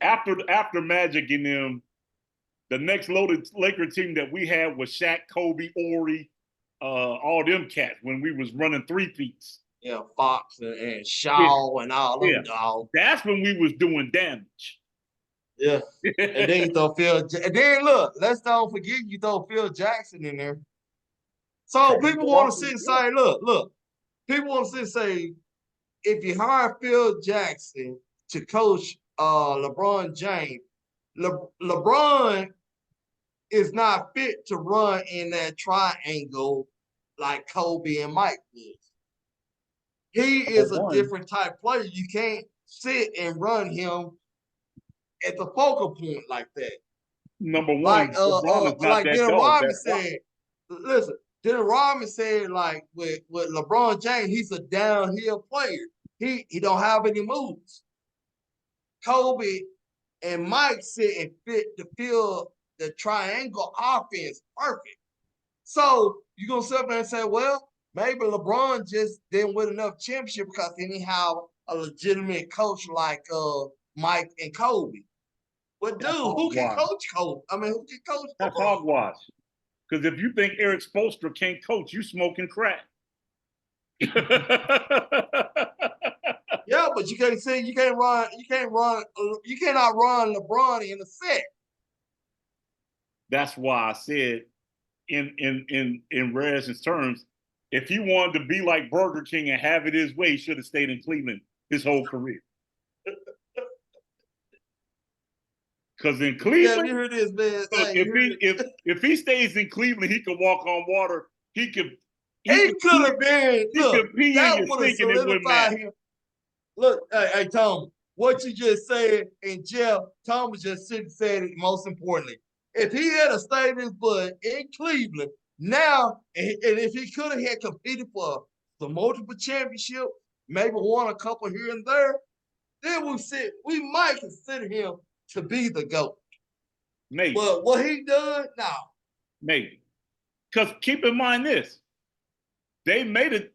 after Magic and them, the next loaded Laker team that we had was Shaq, Kobe, Ori, all them cats when we was running 3-peats. Yeah, Fox and Shaw and all them dogs. That's when we was doing damage. Yeah. And then you throw Phil. And then look, let's don't forget you throw Phil Jackson in there. So people want to sit and say, look. People want to sit and say, if you hire Phil Jackson to coach LeBron James, LeBron is not fit to run in that triangle like Kobe and Mike was. He is a different type player. You can't sit and run him at the focal point like that. Number one, like LeBron is not like that Dennis dog. Rodman said. Listen, Dennis Rodman said like with LeBron James, he's a downhill player. He don't have any moves. Kobe and Mike sit and fit to fill the triangle offense perfect. So you're gonna sit there and say, well, maybe LeBron just didn't win enough championship because he didn't have a legitimate coach like Mike and Kobe. But dude, who can coach Kobe? I mean, who can coach LeBron? That's hogwash. Because if you think Eric Spoelstra can't coach, you smoking crack. Yeah, but you can't say you cannot run LeBron in a set. That's why I said in Rez's terms, if he wanted to be like Burger King and have it his way, he should have stayed in Cleveland his whole career. Because in Cleveland, yeah, you heard this, man. If he stays in Cleveland, he could walk on water. He could have been. Look, that would have solidified him. Look, hey, Tom, what you just said, and Jeff, Thomas just said it most importantly. If he had stayed his butt in Cleveland now, and if he could have had competed for the multiple championship, maybe won a couple here and there, then we might consider him to be the GOAT. Maybe. But what he done, no. Maybe. Because keep in mind this, they made it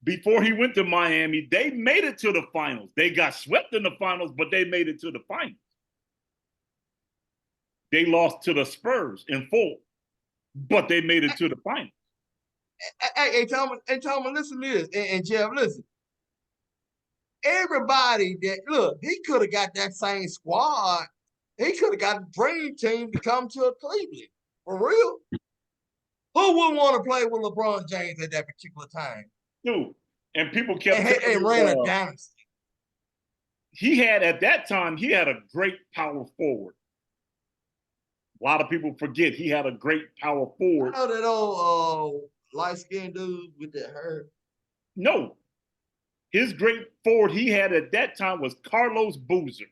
before he went to Miami, they made it to the finals. They got swept in the finals, but they made it to the finals. They lost to the Spurs in 4, but they made it to the finals. Hey, Thomas, listen to this. And Jeff, listen. Everybody he could have got that same squad. He could have got a dream team to come to Cleveland. For real. Who would want to play with LeBron James at that particular time? Dude, and people kept and ran a dynasty. At that time, he had a great power forward. A lot of people forget he had a great power forward. You know that old light-skinned dude with that hair? No. His great forward he had at that time was Carlos Boozer.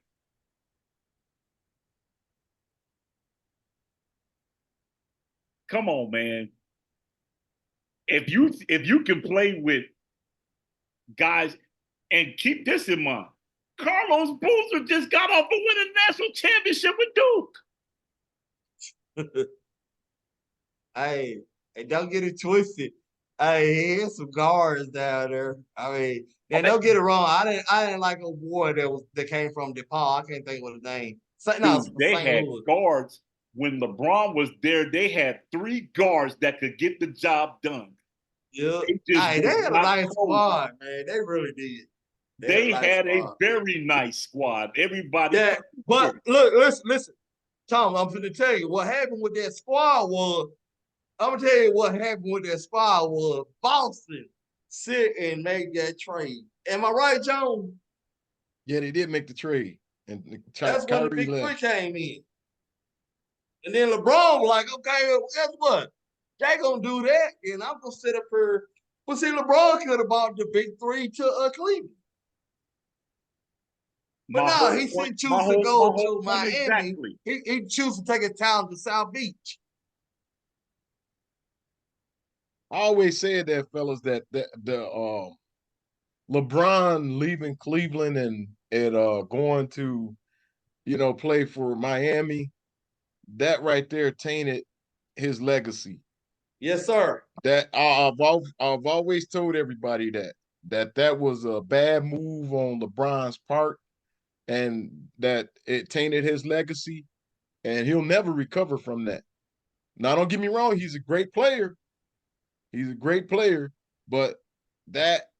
Come on, man. If you can play with guys, and keep this in mind, Carlos Boozer just got off a winning national championship with Duke. Hey, don't get it twisted. Hey, he had some guards down there. I mean, don't get it wrong. I didn't like a boy that came from DePaul. I can't think of his name. They had guards. When LeBron was there, they had 3 guards that could get the job done. Yeah, they had a nice squad, man. They really did. They had a very nice squad. Everybody. Yeah, but look, listen, Tom. I'm going to tell you what happened with that squad was. I'm gonna tell you what happened with that squad was Boston sit and make that trade. Am I right, John? Yeah, they did make the trade, and that's when the big 3 came in. And then LeBron was like, okay, well, guess what? They gonna do that, and I'm gonna sit up here. But see, LeBron could have bought the big 3 to Cleveland. But no, he choose to go to Miami. Exactly. He choose to take his talent to South Beach. always said that, fellas, that the LeBron leaving Cleveland and going to, play for Miami, that right there tainted his legacy. Yes, sir. That I've always told everybody that was a bad move on LeBron's part, and that it tainted his legacy, and he'll never recover from that. Now, don't get me wrong, he's a great player. He's a great player, but that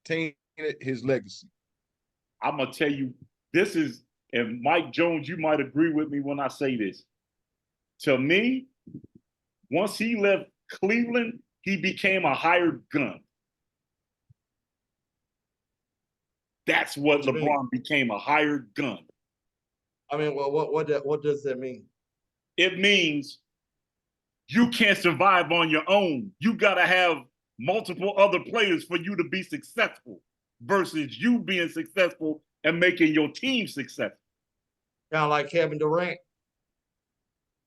tainted his legacy. I'm gonna tell you, this is, and Mike Jones, you might agree with me when I say this. To me, once he left Cleveland, he became a hired gun. That's what LeBron became, a hired gun. I mean, what does that mean? It means you can't survive on your own. You got to have multiple other players for you to be successful versus you being successful and making your team successful. Kind of like Kevin Durant.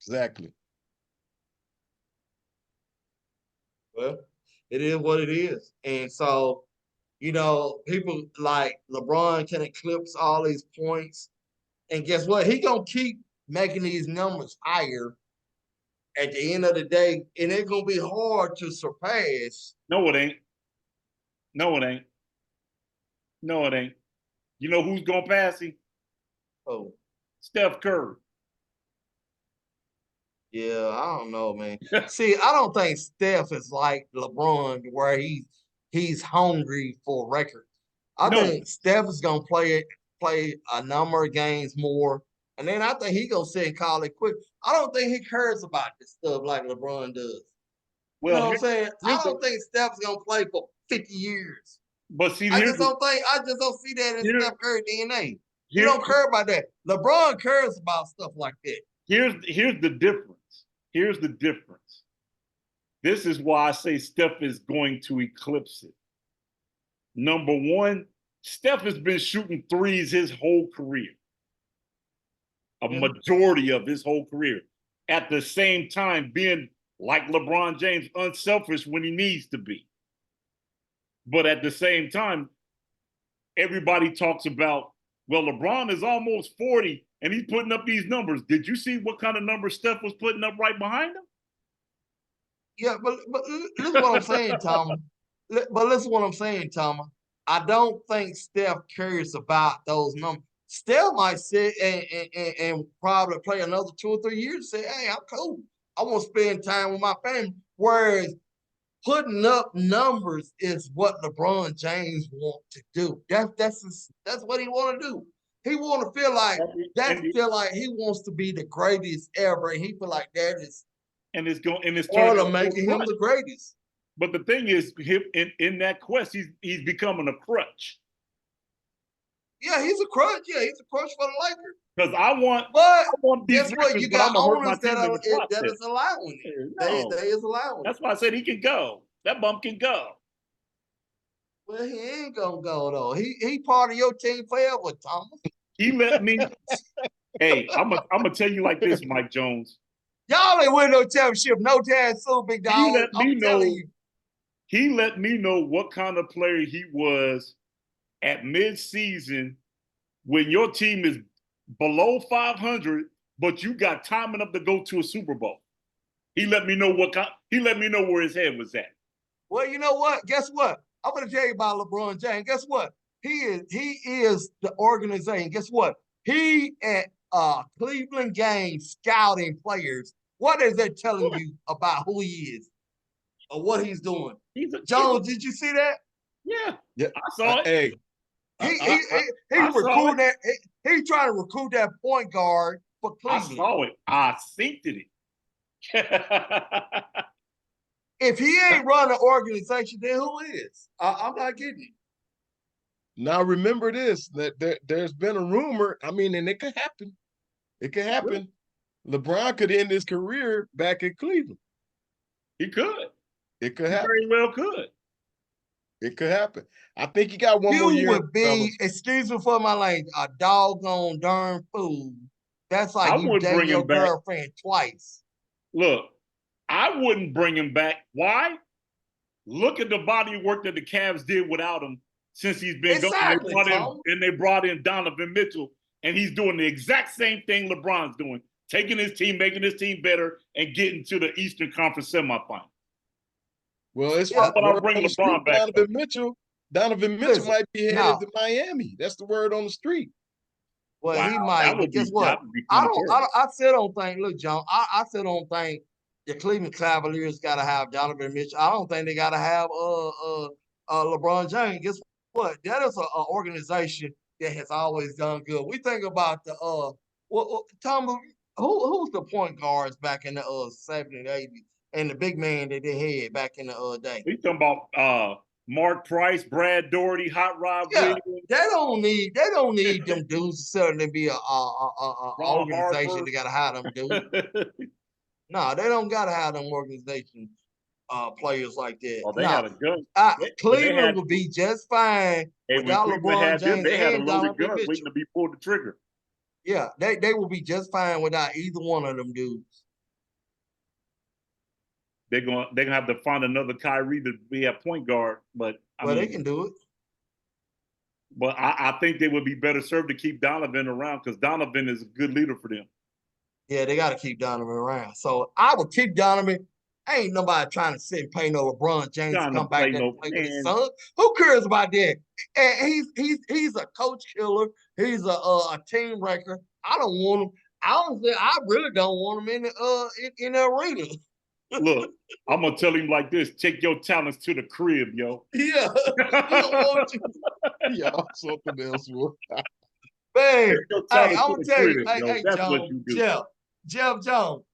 Exactly. Well, it is what it is. And so, people like LeBron can eclipse all these points. And guess what? He going to keep making these numbers higher at the end of the day. And it's going to be hard to surpass. No, it ain't. No, it ain't. No, it ain't. You know who's going to pass him? Oh, Steph Curry. Yeah, I don't know, man. See, I don't think Steph is like LeBron, where he's hungry for records. I think Steph is gonna play a number of games more, and then I think he's gonna sit and call it quick. I don't think he cares about this stuff like LeBron does. Well, you know what I'm saying? I don't think Steph's gonna play for 50 years. But see, I just don't see that in Steph Curry DNA. He don't care about that. LeBron cares about stuff like that. Here's the difference. Here's the difference. This is why I say Steph is going to eclipse it. Number one, Steph has been shooting threes his whole career. A majority of his whole career. At the same time, being like LeBron James, unselfish when he needs to be. But at the same time, everybody talks about, well, LeBron is almost 40 and he's putting up these numbers. Did you see what kind of numbers Steph was putting up right behind him? Yeah, but listen what I'm saying, Tom. But listen what I'm saying, Tom. I don't think Steph cares about those numbers. Steph might sit and probably play another 2 or 3 years and say, hey, I'm cool. I want to spend time with my family. Whereas putting up numbers is what LeBron James wants to do. That's what he want to do. He want to feel like he wants to be the greatest ever. And he feel like that is it's part of making him the greatest. But the thing is, him in that quest, he's becoming a crutch. Yeah, he's a crutch. Yeah, he's a crutch for the Lakers. Because I want these guess what? You got owners that is allowing it. No. They is allowing it. That's why I said he can go. That bump can go. Well, he ain't gonna go though. He part of your team forever, Thomas. He let me. Hey, I'm gonna tell you like this, Mike Jones. Y'all ain't win no championship no time soon, big dog. I'm telling you. He let me know what kind of player he was at mid-season when your team is below 500, but you got time enough to go to a Super Bowl. He let me know where his head was at. Well, you know what? Guess what? I'm gonna tell you about LeBron James. Guess what? He is the organization. Guess what? He at Cleveland games scouting players. What is that telling you about who he is or what he's doing? Jones, did you see that? Yeah, I saw it. Hey, he recruiting that. He trying to recruit that point guard for Cleveland. I saw it. I synced it. If he ain't run an organization, then who is? I'm not getting it. Now remember this: that there's been a rumor. I mean, and it could happen. It could happen. LeBron could end his career back in Cleveland. He could. It could happen. Very well could. It could happen. I think he got one more year. You would be, excuse me for my language, a doggone darn fool. That's like you dating your girlfriend twice. Look, I wouldn't bring him back. Why? Look at the body of work that the Cavs did without him since he's been Exactly, gone. They brought in Donovan Mitchell, and he's doing the exact same thing LeBron's doing, taking his team, making his team better, and getting to the Eastern Conference semifinal. Well, it's But I'll bring on the LeBron street, back. Donovan Mitchell might be headed to Miami. That's the word on the street. Well, Wow, he might, but guess what? I still don't think. Look, John, I still don't think the Cleveland Cavaliers got to have Donovan Mitchell. I don't think they got to have LeBron James. Guess what? That is an organization that has always done good. We think about the Tom, who's the point guards back in the 70s and 80s, and the big man that they had back in the day. We talking about Mark Price, Brad Daugherty, Hot Rod Williams. They don't need them dudes to certainly be a organization. Harper. They gotta have them dudes. No, they don't gotta have them organization players like that. Oh, they had a gun. Cleveland would be just fine without LeBron James they had a and loaded Donovan gun Mitchell. waiting to be pulled the trigger. Yeah, they will be just fine without either one of them dudes. They're gonna have to find another Kyrie to be a point guard, but I mean, they can do it. But I think they would be better served to keep Donovan around because Donovan is a good leader for them. Yeah, they got to keep Donovan around. So I would keep Donovan. Ain't nobody trying to sit and pay no LeBron James to come back there and play with his son. Who cares about that? And he's a coach killer. He's a team wrecker. I don't want him. I really don't want him in the arena. Look, I'm gonna tell him like this: take your talents to the crib, yo. Yeah, he don't want you. Yeah, something else. Man, I'm gonna tell you, hey, that's John, what you do. Jeff Jones.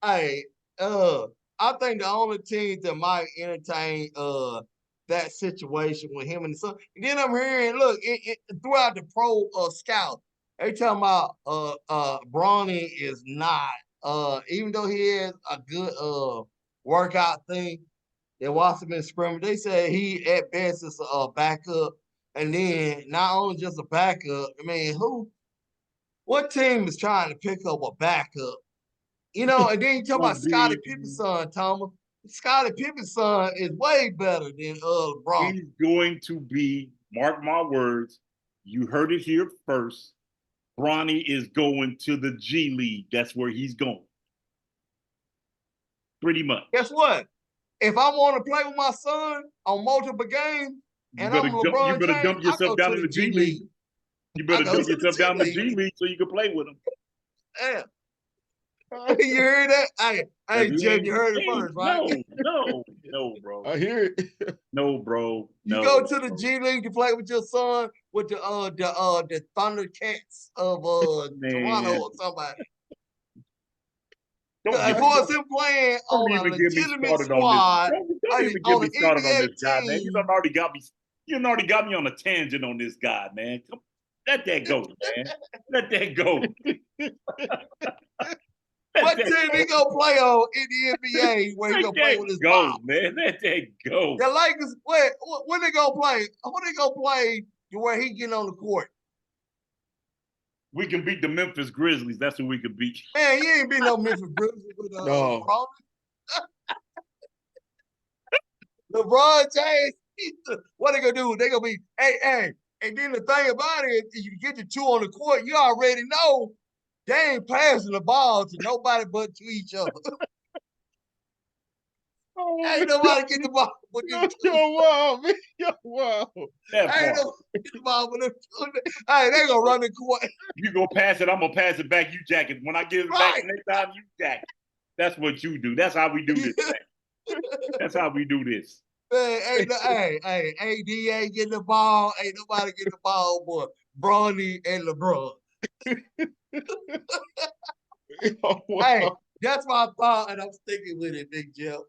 Hey, I think the only team that might entertain that situation with him and the son. And then I'm hearing, look, throughout the pro scout, they talking about Bronny is not. Even though he has a good workout thing, they watch him in scrimmage. They say he at best is a backup, and then not only just a backup. I mean, what team is trying to pick up a backup? You know, and then you talk about Scottie Pippen's son, Thomas. Scottie Pippen's son is way better than LeBron. He's going to be, mark my words, you heard it here first. Bronny is going to the G League. That's where he's going. Pretty much. Guess what? If I want to play with my son on multiple games, and I'm LeBron you better James, dump yourself down in the G League. You better dump yourself down in the G League so you can play with him. Yeah. You heard that? Hey, Jeff, you heard it first, right? No, bro. I hear it. No, bro. You go to the G League to play with your son with the Thundercats of Toronto or somebody. Of course, him playing on a legitimate squad. Don't even get me started on this guy, man. You already got me on a tangent on this guy, man. Let that go, man. Let that go. What team he gonna play on in the NBA where he gonna play with his mom? Man, let that go. The Lakers, when they gonna play? Who they gonna play where he getting on the court? We can beat the Memphis Grizzlies. That's who we can beat. Man, you ain't beat no Memphis Grizzlies with no. LeBron James. What they gonna do? They gonna be hey. And then the thing about it, if you get the two on the court, you already know they ain't passing the ball to nobody but to each other. Ain't nobody get the ball with them two. Yo, wow, man. Yo, wow. Ain't nobody get the ball with them two. Hey, they gonna run the court. You gonna pass it, I'm gonna pass it back, you jack it. When I get it back next time, you jack it. That's what you do. That's how we do this, man. That's how we do this. Man, AD ain't getting the ball. Ain't nobody getting the ball but Bronny and LeBron. Oh, wow. Hey, that's my thought, and I'm sticking with it, Big Jeff.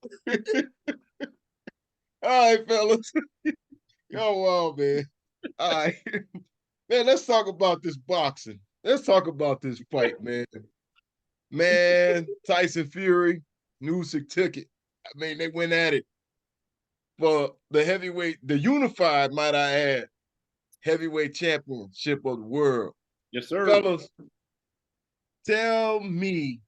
All right, fellas. Yo, wow, man. All right. Man, let's talk about this boxing. Let's talk about this fight, man. Man, Tyson Fury, Usyk took it. I mean, they went at it for the heavyweight, the unified, might I add, heavyweight championship of the world. Yes, sir. Fellas, tell me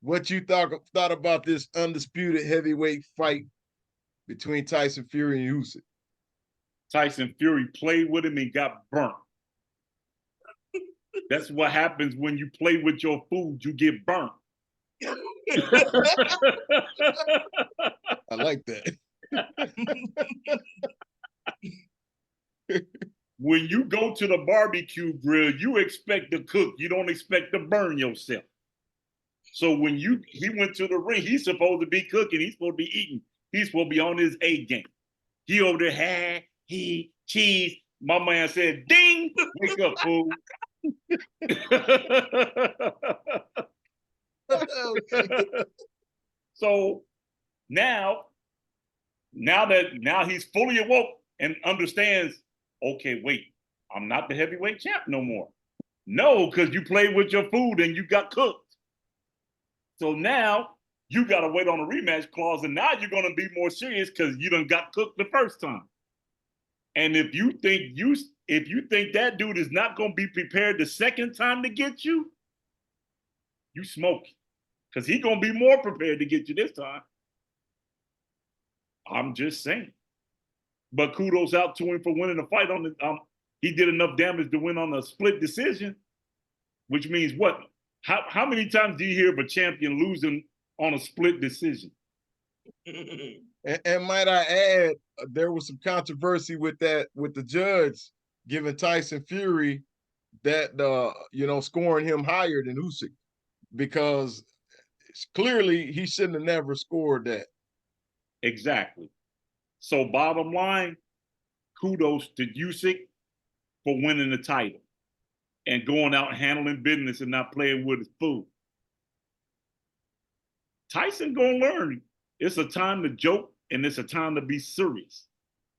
what you thought about this undisputed heavyweight fight between Tyson Fury and Usyk. Tyson Fury played with him and got burnt. That's what happens when you play with your food. You get burnt. I like that. When you go to the barbecue grill, you expect to cook. You don't expect to burn yourself. So when he went to the ring, he's supposed to be cooking. He's supposed to be eating. He's supposed to be on his A game. He over there, cheese. My man said, ding, wake up, fool. Okay. So now he's fully awoke and understands, okay, wait, I'm not the heavyweight champ no more. No, because you played with your food and you got cooked. So now you got to wait on a rematch clause, and now you're going to be more serious because you done got cooked the first time. And if you think that dude is not going to be prepared the second time to get you, you smoking. Because he's going to be more prepared to get you this time. I'm just saying. But kudos out to him for winning the fight on the he did enough damage to win on a split decision, which means what? How many times do you hear of a champion losing on a split decision? And might I add, there was some controversy with the judge giving Tyson Fury that scoring him higher than Usyk, because clearly he shouldn't have never scored that. Exactly. So bottom line, kudos to Usyk for winning the title and going out handling business and not playing with his food. Tyson gonna learn. It's a time to joke and it's a time to be serious.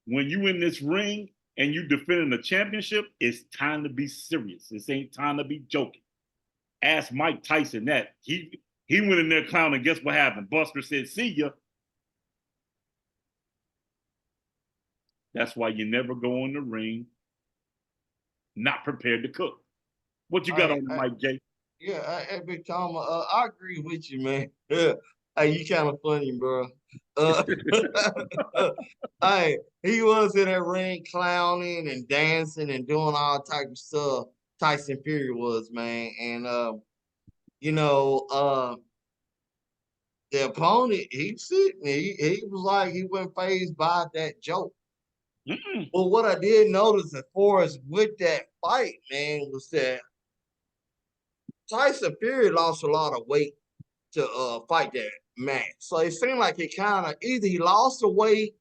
When you in this ring and you defending the championship, it's time to be serious. This ain't time to be joking. Ask Mike Tyson that. He went in there clowning. Guess what happened? Buster said, see ya. That's why you never go in the ring not prepared to cook. What you got on the mic, Jay? Yeah, Big Tom, I agree with you, man. Hey, you kind of funny, bro. Hey, he was in that ring clowning and dancing and doing all type of stuff. Tyson Fury was, man, and the opponent, he was like he wasn't fazed by that joke. Mm-mm. But what I did notice as far as with that fight, man, was that Tyson Fury lost a lot of weight to fight that match. So it seemed like he kind of either he lost the weight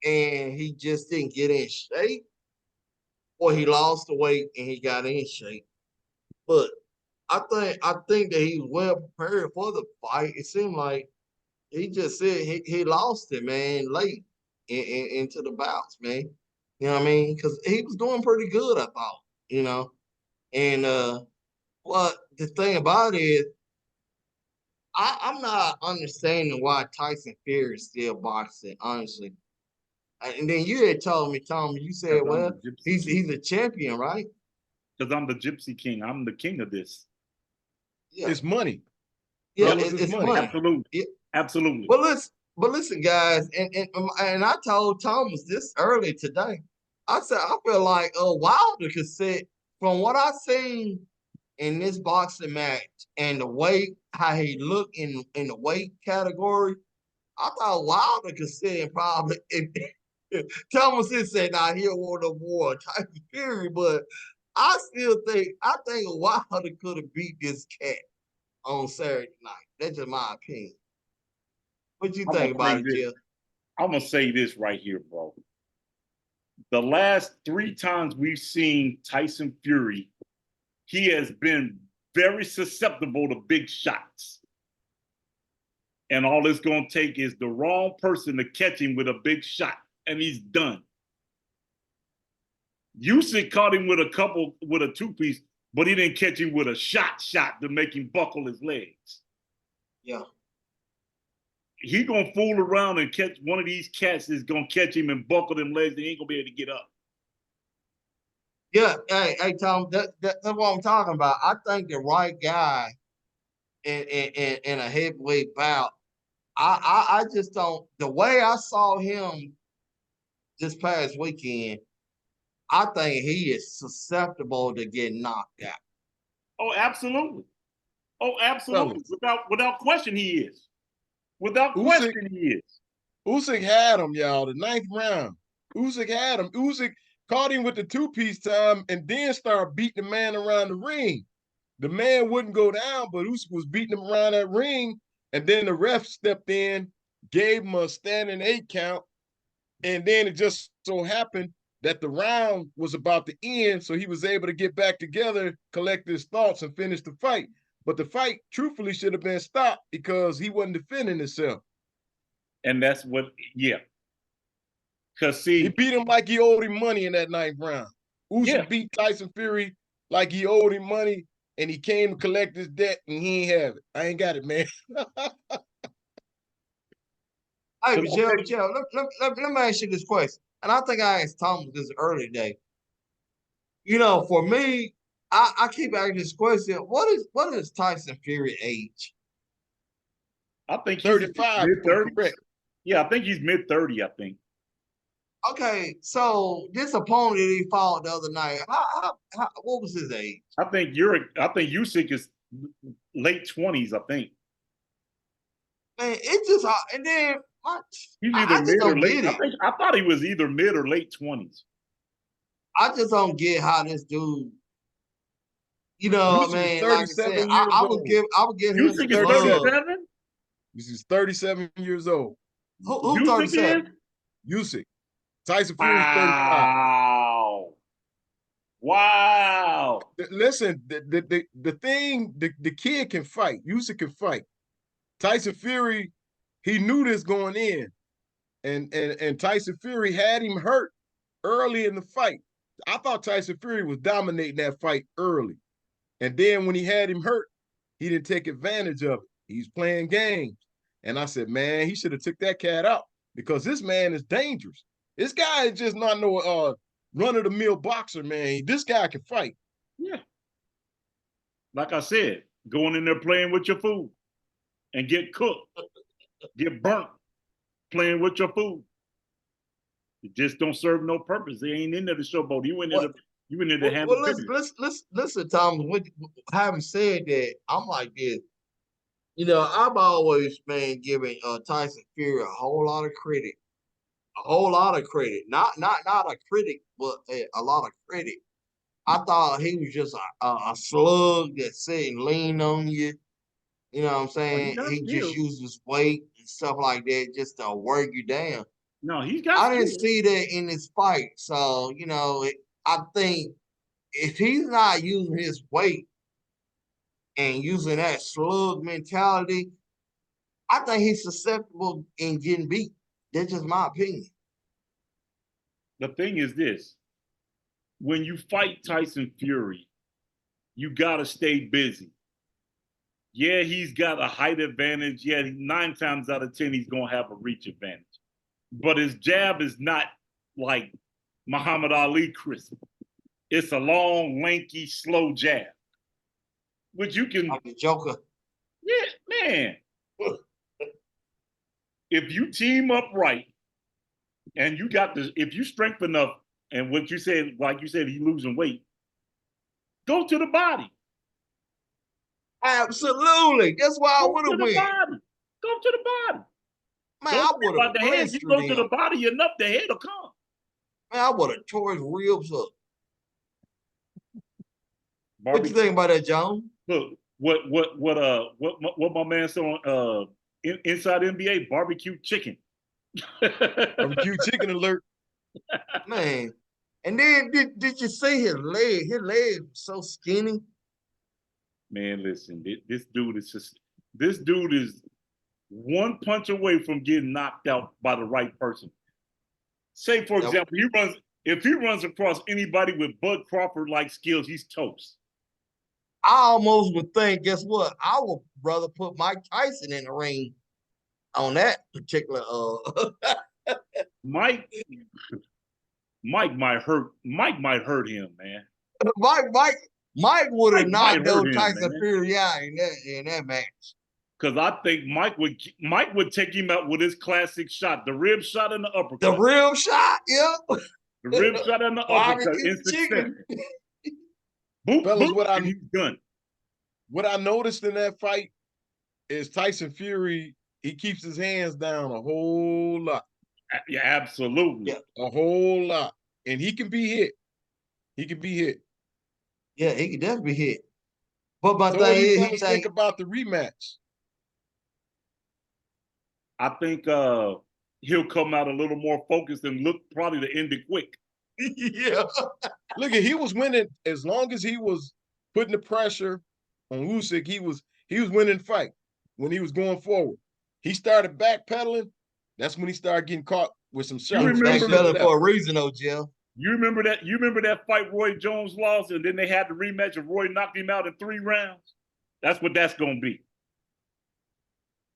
and he just didn't get in shape, or he lost the weight and he got in shape. But I think that he was well prepared for the fight. It seemed like he just said he lost it, man, late into the bouts, man. You know what I mean? Because he was doing pretty good, I thought, you know. And well, the thing about it is, I'm not understanding why Tyson Fury is still boxing, honestly. And then you had told me, Tom, you said, well, he's a champion, right? Because I'm the Gypsy King. I'm the king of this. Yeah. It's money. Yeah, it's money. Absolutely. Yeah. Absolutely. But listen, guys, and I told Thomas this early today. I said I feel like Wilder could sit from what I seen in this boxing match and the weight how he looked in the weight category. I thought Wilder could sit and probably Thomas said, "Nah, he'll want no more Tyson Fury," but I think Wilder could have beat this cat on Saturday night. That's just my opinion. What you think about it, Jeff? I'm gonna say this right here, bro. The last 3 times we've seen Tyson Fury, he has been very susceptible to big shots. And all it's gonna take is the wrong person to catch him with a big shot, and he's done. Usyk caught him with a 2-piece, but he didn't catch him with a shot to make him buckle his legs. Yeah. He gonna fool around and catch one of these cats is gonna catch him and buckle them legs, and he ain't gonna be able to get up. Yeah, hey, Tom, that's what I'm talking about. I think the right guy in a heavyweight bout, I just don't. The way I saw him this past weekend, I think he is susceptible to getting knocked out. Oh, absolutely. Oh, absolutely. Fellas, Without question, he is. Without Usyk, question, he is. Usyk had him, y'all, the 9th round. Usyk had him. Usyk caught him with the two-piece time and then started beating the man around the ring. The man wouldn't go down, but Usyk was beating him around that ring. And then the ref stepped in, gave him a standing 8 count. And then it just so happened that the round was about to end. So he was able to get back together, collect his thoughts, and finish the fight. But the fight, truthfully, should have been stopped because he wasn't defending himself. And that's what, yeah. Because, He see, beat him like he owed him money in that 9th round. Usyk beat Tyson Fury like he owed him money, and he came to collect his debt, and he ain't have it. I ain't got it, man. Hey, Michelle, let me ask you this question. And I think I asked Thomas this earlier today. You know, for me, I keep asking this question. What is Tyson Fury age? I think he's 35, mid-30s. correct. Yeah, I think he's mid-30, I think. Okay, so this opponent that he fought the other night, what was his age? I think Usyk is late 20s, I think. Man, it just and then He's I either just mid or don't late. get it. I thought he was either mid or late 20s. I just don't get how this dude. You know, Usyk is man. Like I said, 37 years I old. would give him Usyk is some love. 37? This is 37 years old. Who Usyk 37? is? Usyk. Tyson Fury is 35. Wow. Wow. Listen, the thing, the kid can fight. Usyk can fight. Tyson Fury, he knew this going in. And Tyson Fury had him hurt early in the fight. I thought Tyson Fury was dominating that fight early. And then when he had him hurt, he didn't take advantage of it. He's playing games. And I said, man, he should have took that cat out because this man is dangerous. This guy is just not no run-of-the-mill boxer, man. This guy can fight. Yeah. Like I said, going in there playing with your food and get cooked, get burnt playing with your food. It just don't serve no purpose. They ain't in there to showboat. You in there to handle business. Listen, Tom. Having said that, I'm like this. You know, I've always been giving Tyson Fury a whole lot of credit. A whole lot of credit. Not a critic, but a lot of credit. I thought he was just a slug that sit and lean on you. You know what I'm saying? got He just skills. uses weight and stuff like that just to work you down. No, he's got I didn't skills. see that in this fight. So, you know, I think if he's not using his weight and using that slug mentality, I think he's susceptible in getting beat. That's just my opinion. The thing is this. When you fight Tyson Fury, you got to stay busy. Yeah, he's got a height advantage. Yeah, 9 times out of 10, he's going to have a reach advantage. But his jab is not like Muhammad Ali crisp. It's a long, lanky, slow jab. Which you can. Like the Joker. Yeah, man. If you team up right and you got this, if you strengthen up, and what you said, like you said, he's losing weight, go to the body. Absolutely. That's why I would have went. Go to the body. Man, I would have the head. You go to the body enough, the head will come. Man, I would have tore his ribs up. Barbie, what you think about that, John? Look, what my man said on Inside NBA, barbecue chicken. Barbecue chicken alert. Man. And then did you see his leg? His leg was so skinny. Man, listen, this dude is one punch away from getting knocked out by the right person. Say, for example, if he runs across anybody with Bud Crawford-like skills, he's toast. I almost would think, guess what? I would rather put Mike Tyson in the ring on that particular Mike might hurt him, man. Mike would have knocked out Tyson Fury out in that match. Because I think Mike would take him out with his classic shot, the rib shot and the uppercut. The rib shot, yep. The rib shot and the uppercut in succession. Boop, Fellas, boop, and he's done. What I noticed in that fight is Tyson Fury, he keeps his hands down a whole lot. Yeah, absolutely. Yeah. A whole lot. And he can be hit. He can be hit. Yeah, he can definitely be hit. But my So thing what do you is, fellas think about the rematch? I think he'll come out a little more focused and look probably to end it quick. Yeah. Look, he was winning as long as he was putting the pressure on Usyk. He was winning the fight when he was going forward. He started backpedaling. That's when he started getting caught with some shots. Backpedaling for a reason, though, Jeff. You remember that? You remember that fight Roy Jones lost, and then they had the rematch, and Roy knocked him out in 3 rounds. That's what that's gonna be.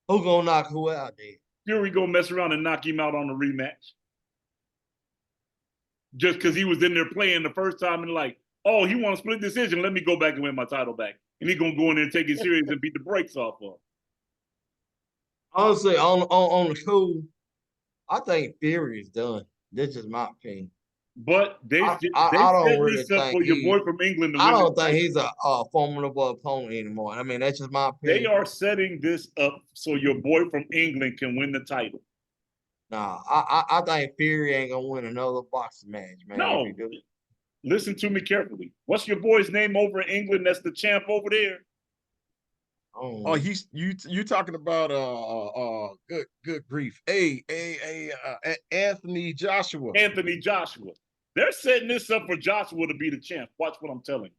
Who gonna knock who out there? Fury gonna mess around and knock him out on the rematch. Just because he was in there playing the first time and like, oh, he want a split decision. Let me go back and win my title back. And he gonna go in there and take it serious and beat the brakes off of him. Honestly, on the cool, I think Fury is done. That's just my opinion. But they I set don't this really up for your boy from England to I win. don't think he's a formidable opponent anymore. I mean, that's just my opinion. They are setting this up so your boy from England can win the title. Nah, I think Fury ain't gonna win another boxing match, man. No. Listen to me carefully. What's your boy's name over in England that's the champ over there? Oh, you talking about good grief. Anthony Joshua. Anthony Joshua. They're setting this up for Joshua to be the champ. Watch what I'm telling you.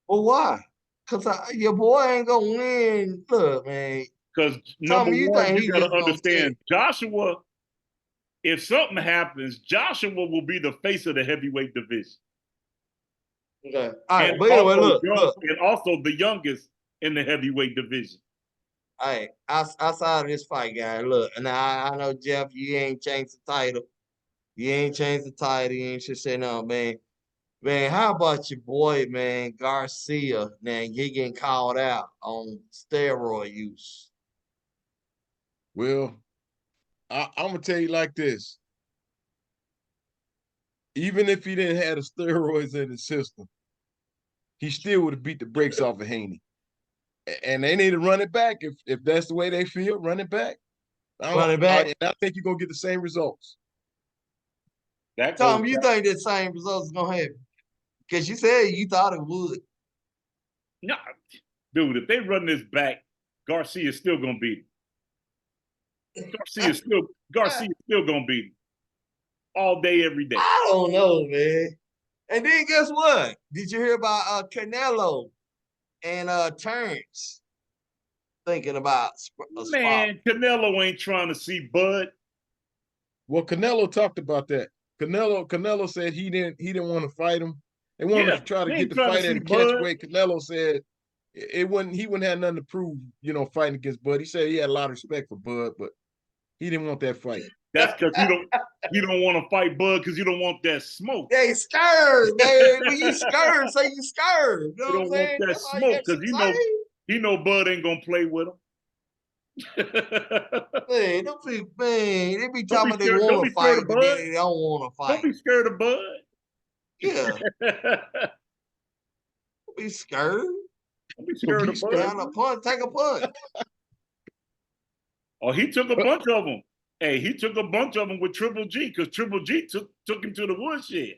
Well, why? Because your boy ain't gonna win. Look, man. Because number one, you gotta understand, take... Joshua, if something happens, Joshua will be the face of the heavyweight division. Okay. All right, but anyway, look. And also the youngest in the heavyweight division. Hey, outside of this fight, guy, look, and I know, Jeff, you ain't changed the title. You ain't changed the title. You ain't just saying no, man. Man, how about your boy, man, Garcia? Man, he getting called out on steroid use. Well, I'm gonna tell you like this. Even if he didn't have the steroids in his system, he still would have beat the brakes off of Haney. And they need to run it back if that's the way they feel. Run it back. Run it back. I think you're gonna get the same results. Tom, you think the same results is gonna happen? Because you said you thought it would. No, dude, if they run this back, Garcia is still gonna beat him. Garcia is still gonna beat him. All day, every day. I don't know, man. And then guess what? Did you hear about Canelo and Terrence thinking about a spot? Man, Canelo ain't trying to see Bud. Well, Canelo talked about that. Canelo said he didn't want to fight him. They wanted to try to get the fight at a catchweight. Canelo said he wouldn't have nothing to prove, fighting against Bud. He said he had a lot of respect for Bud, but he didn't want that fight. That's because you don't want to fight Bud because you don't want that smoke. They scared, man. When you scared, say you scared. You don't want that smoke because you know Bud ain't gonna play with him. Man, they be talking about they want to fight, but then they don't want to fight. Don't be scared of Bud. Yeah. Don't be scared. Don't be scared of Bud. Take a punch. Oh, he took a bunch of them. Hey, he took a bunch of them with Triple G because Triple G took him to the woodshed.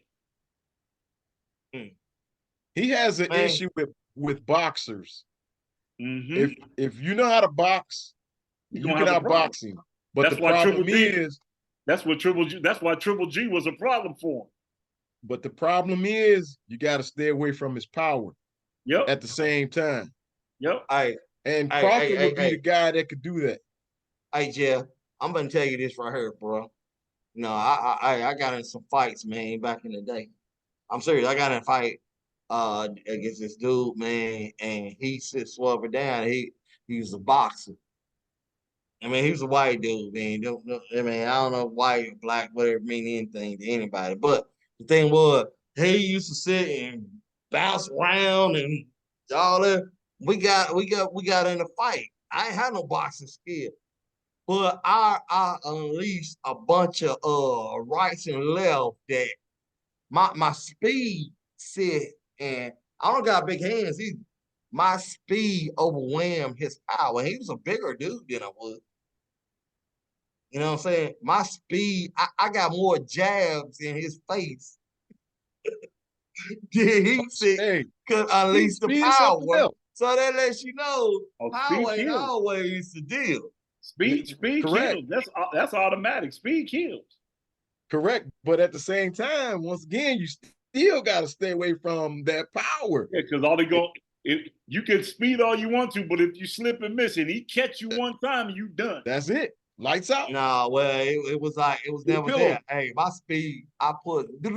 He has an issue with boxers. Mm-hmm. If you know how to box, you can outbox him. But that's the problem is that's why Triple G was a problem for him. But the problem is you got to stay away from his power. Yep. At the same time. Yep. And Crawford would be the guy that could do that. Hey, Jeff, I'm gonna tell you this right here, bro. No, I got in some fights, man, back in the day. I'm serious. I got in a fight against this dude, man, and he swerved down. He was a boxer. I mean, he was a white dude, man. I don't know white or black, whatever mean anything to anybody. But the thing was, he used to sit and bounce around and all that. We got in a fight. I ain't had no boxing skill. But I unleashed a bunch of rights and left that my speed said, and I don't got big hands either. My speed overwhelmed his power. He was a bigger dude than I was. You know what I'm saying? My speed, I got more jabs in his face than he said Hey, could unleash the speed is something power. else. So that lets you know Oh, power speed ain't kills. always the deal. Speed Correct. kills. That's automatic. Speed kills. Correct. But at the same time, once again, you still got to stay away from that power. Yeah, because all they go, you can speed all you want to, but if you slip and miss and he catch you one time, you done. That's it. Lights out. No, well, it was like it was Your never pillow. there. Hey, my speed, I put it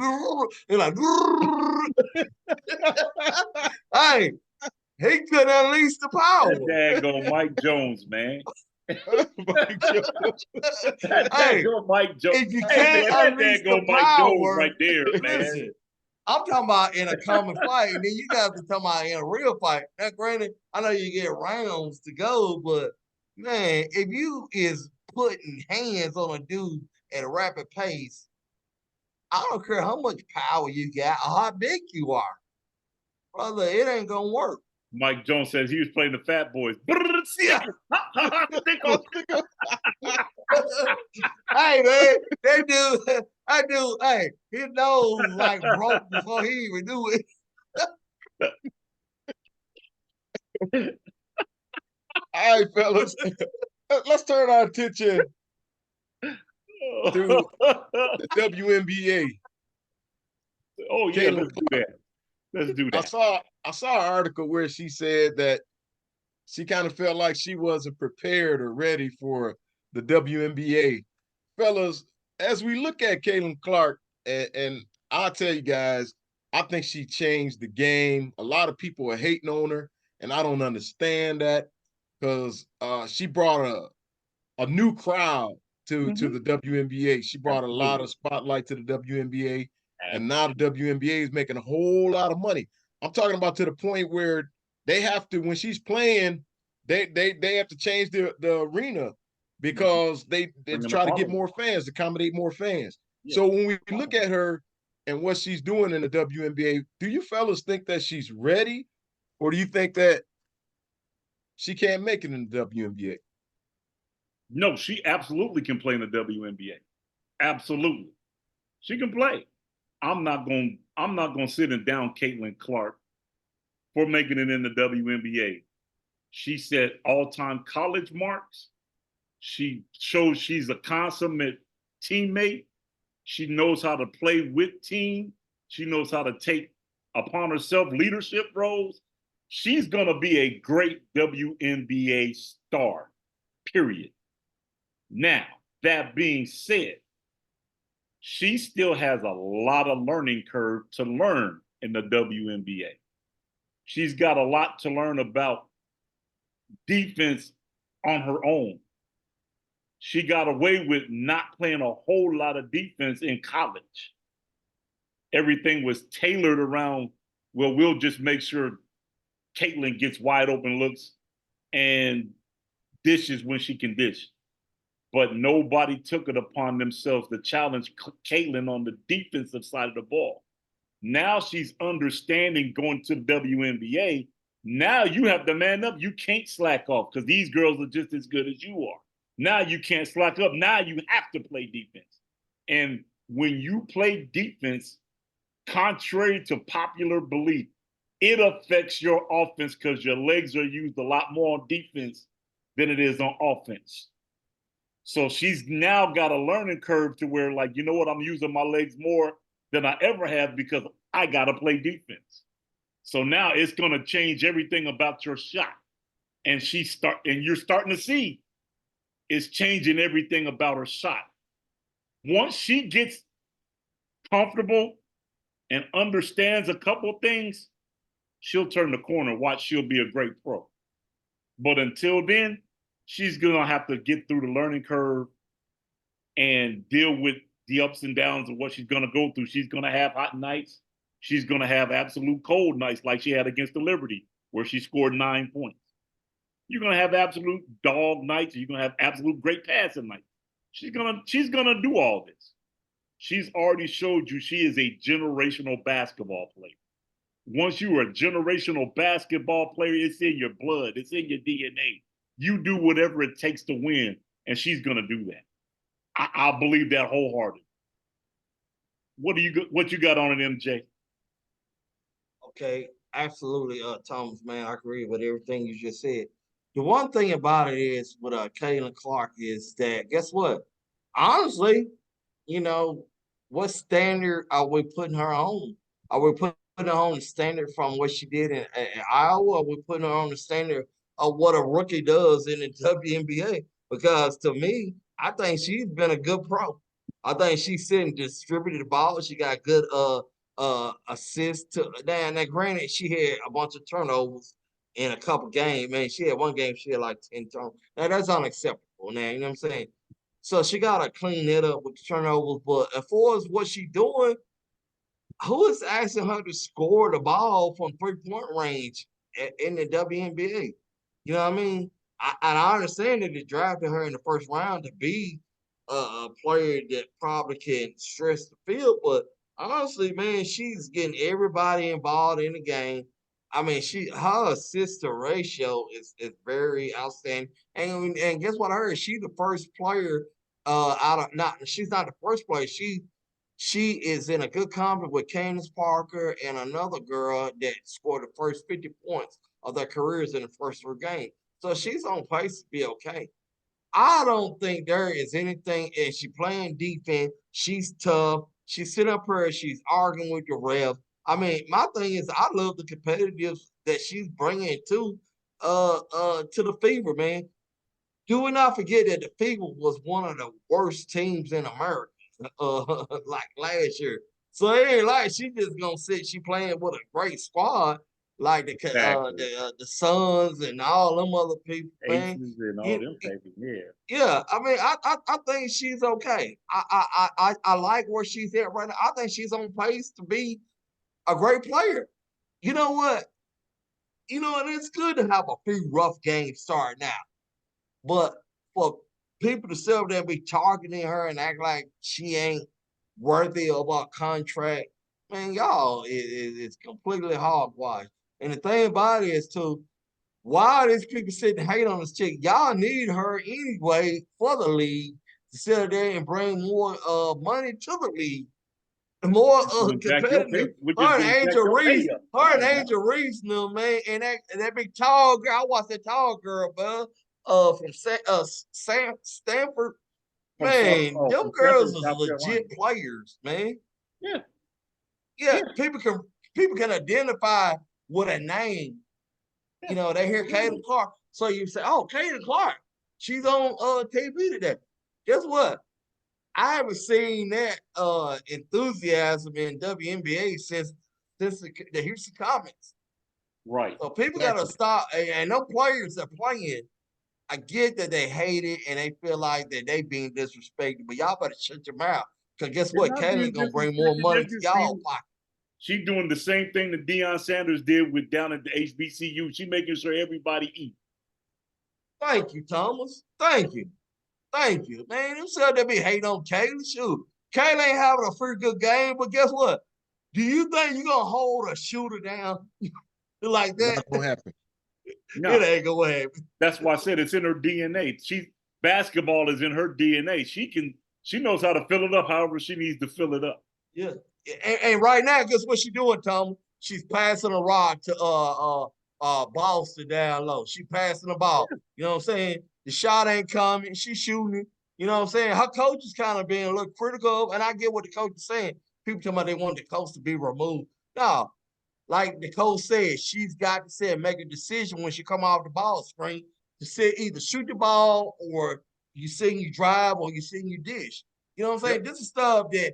like hey, he couldn't unleash the That power. daggone Mike Jones, man. Mike Jones. That Hey, daggone Mike Jones. if you Hey, man, can't that unleash the daggone Mike Jones power, right there, man. listen. I'm talking about in a common fight, and then you guys are talking about in a real fight. Now, granted, I know you get rounds to go, but man, if you is putting hands on a dude at a rapid pace, I don't care how much power you got or how big you are, brother. It ain't gonna work. Mike Jones says he was playing the Fat Boys. Yeah. Stickles. Hey man, that dude, hey, his nose like broke before he even knew it. All right, fellas. Let's turn our attention to the WNBA. Oh yeah, Caitlin let's do that. Let's do I that. saw an article where she said that she kind of felt like she wasn't prepared or ready for the WNBA. Fellas, as we look at Caitlin Clark, and I'll tell you guys, I think she changed the game. A lot of people are hating on her, and I don't understand that because she brought a new crowd to the WNBA. She brought a lot Absolutely. of spotlight to the WNBA, and now the Absolutely. WNBA is making a whole lot of money. I'm talking about to the point where they have to, when she's playing, they have to change the arena because they Bringing the try to get followers. more fans, accommodate more fans. Yeah. So when we look at her and what she's doing in the WNBA, do you fellas think that she's ready, or do you think that she can't make it in the WNBA? No, she absolutely can play in the WNBA. Absolutely. She can play. I'm not gonna sit and down Caitlin Clark for making it in the WNBA. She set all-time college marks. She shows she's a consummate teammate. She knows how to play with team. She knows how to take upon herself leadership roles. She's gonna be a great WNBA star, period. Now, that being said, she still has a lot of learning curve to learn in the WNBA. She's got a lot to learn about defense on her own. She got away with not playing a whole lot of defense in college. Everything was tailored around, well, we'll just make sure Caitlin gets wide open looks and dishes when she can dish. But nobody took it upon themselves to challenge Caitlin on the defensive side of the ball. Now she's understanding going to the WNBA. Now you have to man up. You can't slack off because these girls are just as good as you are. Now you can't slack up. Now you have to play defense. And when you play defense, contrary to popular belief, it affects your offense because your legs are used a lot more on defense than it is on offense. So she's now got a learning curve to where, like, you know what, I'm using my legs more than I ever have because I got to play defense. So now it's going to change everything about your shot. And you're starting to see it's changing everything about her shot. Once she gets comfortable and understands a couple things, she'll turn the corner. Watch, she'll be a great pro. But until then, she's going to have to get through the learning curve and deal with the ups and downs of what she's going to go through. She's going to have hot nights. She's going to have absolute cold nights like she had against the Liberty, where she scored 9 points. You're gonna have absolute dog nights. You're gonna have absolute great passing nights. She's gonna do all this. She's already showed you she is a generational basketball player. Once you are a generational basketball player, it's in your blood, it's in your DNA. You do whatever it takes to win, and she's gonna do that. I believe that wholeheartedly. What you got on it, MJ? Okay, absolutely, Thomas, man, I agree with everything you just said. The one thing about it is with Caitlin Clark is that guess what? Honestly, you know, what standard are we putting her on? Are we putting her on the standard from what she did in Iowa? Are we putting her on the standard of what a rookie does in the WNBA? Because to me, I think she's been a good pro. I think she's sitting distributed the ball. She got good assist to now granted she had a bunch of turnovers in a couple games. Man, she had one game, she had like 10 turnovers. Now that's unacceptable now, you know what I'm saying? So she gotta clean it up with the turnovers. But as far as what she doing, who is asking her to score the ball from 3-point range in the WNBA? You know what I mean? I understand that they drafted her in the first round to be a player that probably can stress the field, but honestly, man, she's getting everybody involved in the game. I mean, her assist to ratio is very outstanding. And guess what? I heard she's the first player out of not she's not the first player. She is in a good conference with Candace Parker and another girl that scored the first 50 points of their careers in the first 3 games. So she's on pace to be okay. I don't think there is anything, and she playing defense. She's tough. She sit up here, she's arguing with the ref. I mean, my thing is, I love the competitive that she's bringing to the Fever, man. Do we not forget that the Fever was one of the worst teams in America, like last year. So it ain't like she just gonna sit. She playing with a great squad, like Exactly. the Suns and all them other people, man. Aces and all You, them papers. Yeah. yeah, I mean, I think she's okay. I like where she's at right now. I think she's on pace to be a great player. You know what? You know, and it's good to have a few rough games starting out. But for people to sit up there and be targeting her and act like she ain't worthy of our contract, man, y'all is completely hogwash. And the thing about it is too, why are these people sitting and hate on this chick? Y'all need her anyway for the league to sit there and bring more money to the league. More competitive. Which is Her and going to jack Angel your Reese, pay up. her and Angel Reese, no man, and that big tall girl. I watched that tall girl, bro. From Stanford, man, them From girls Stanford, is South Carolina. legit players, man. Yeah. Yeah, Yeah. people can identify with a name. You know, they hear Caitlin Clark, so you say, "Oh, Caitlin Clark, she's on TV today." Guess what? I haven't seen that enthusiasm in WNBA since the Houston Comets. Right. So people gotta stop. And no players are playing. I get that they hate it and they feel like that they being disrespected, but y'all better shut your mouth. Cause guess They're what? not being Caitlin gonna bring more disrespected. money They're to just y'all being. pocket. She's doing the same thing that Deion Sanders did with down at the HBCU. She making sure everybody eat. Thank you, Thomas. Thank you. Thank you. Man, them said they be hating on Kayla. Shoot. Kayla ain't having a pretty good game, but guess what? Do you think you're gonna hold a shooter down like that? Not gonna happen. No, It ain't gonna happen. that's why I said it's in her DNA. Basketball is in her DNA. She knows how to fill it up however she needs to fill it up. Yeah. And right now, guess what she's doing, Tom? She's passing a rod to Boston down low. She passing the ball. You know what I'm saying? The shot ain't coming. She's shooting it. You know what I'm saying? Her coach is kind of being a little critical, and I get what the coach is saying. People talking about they want the coach to be removed. No, like the coach said, she's got to say make a decision when she come off the ball screen to say either shoot the ball or you sing you drive or you sing you dish. You know what I'm saying? This is stuff that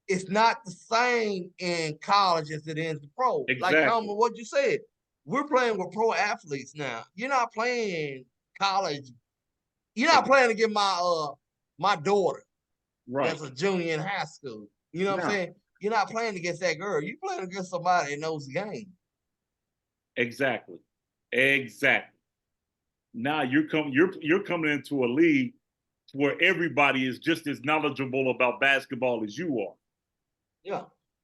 it's not the same in college as it is the pro. Exactly. Like Tom, what you said, we're playing with pro athletes now. You're not playing college. You're not playing to get my daughter that's a junior in high school. You know what I'm saying? You're not playing against that girl. You're playing against somebody that knows the game. Exactly. Exactly. Now you're coming into a league where everybody is just as knowledgeable about basketball as you are. Yeah.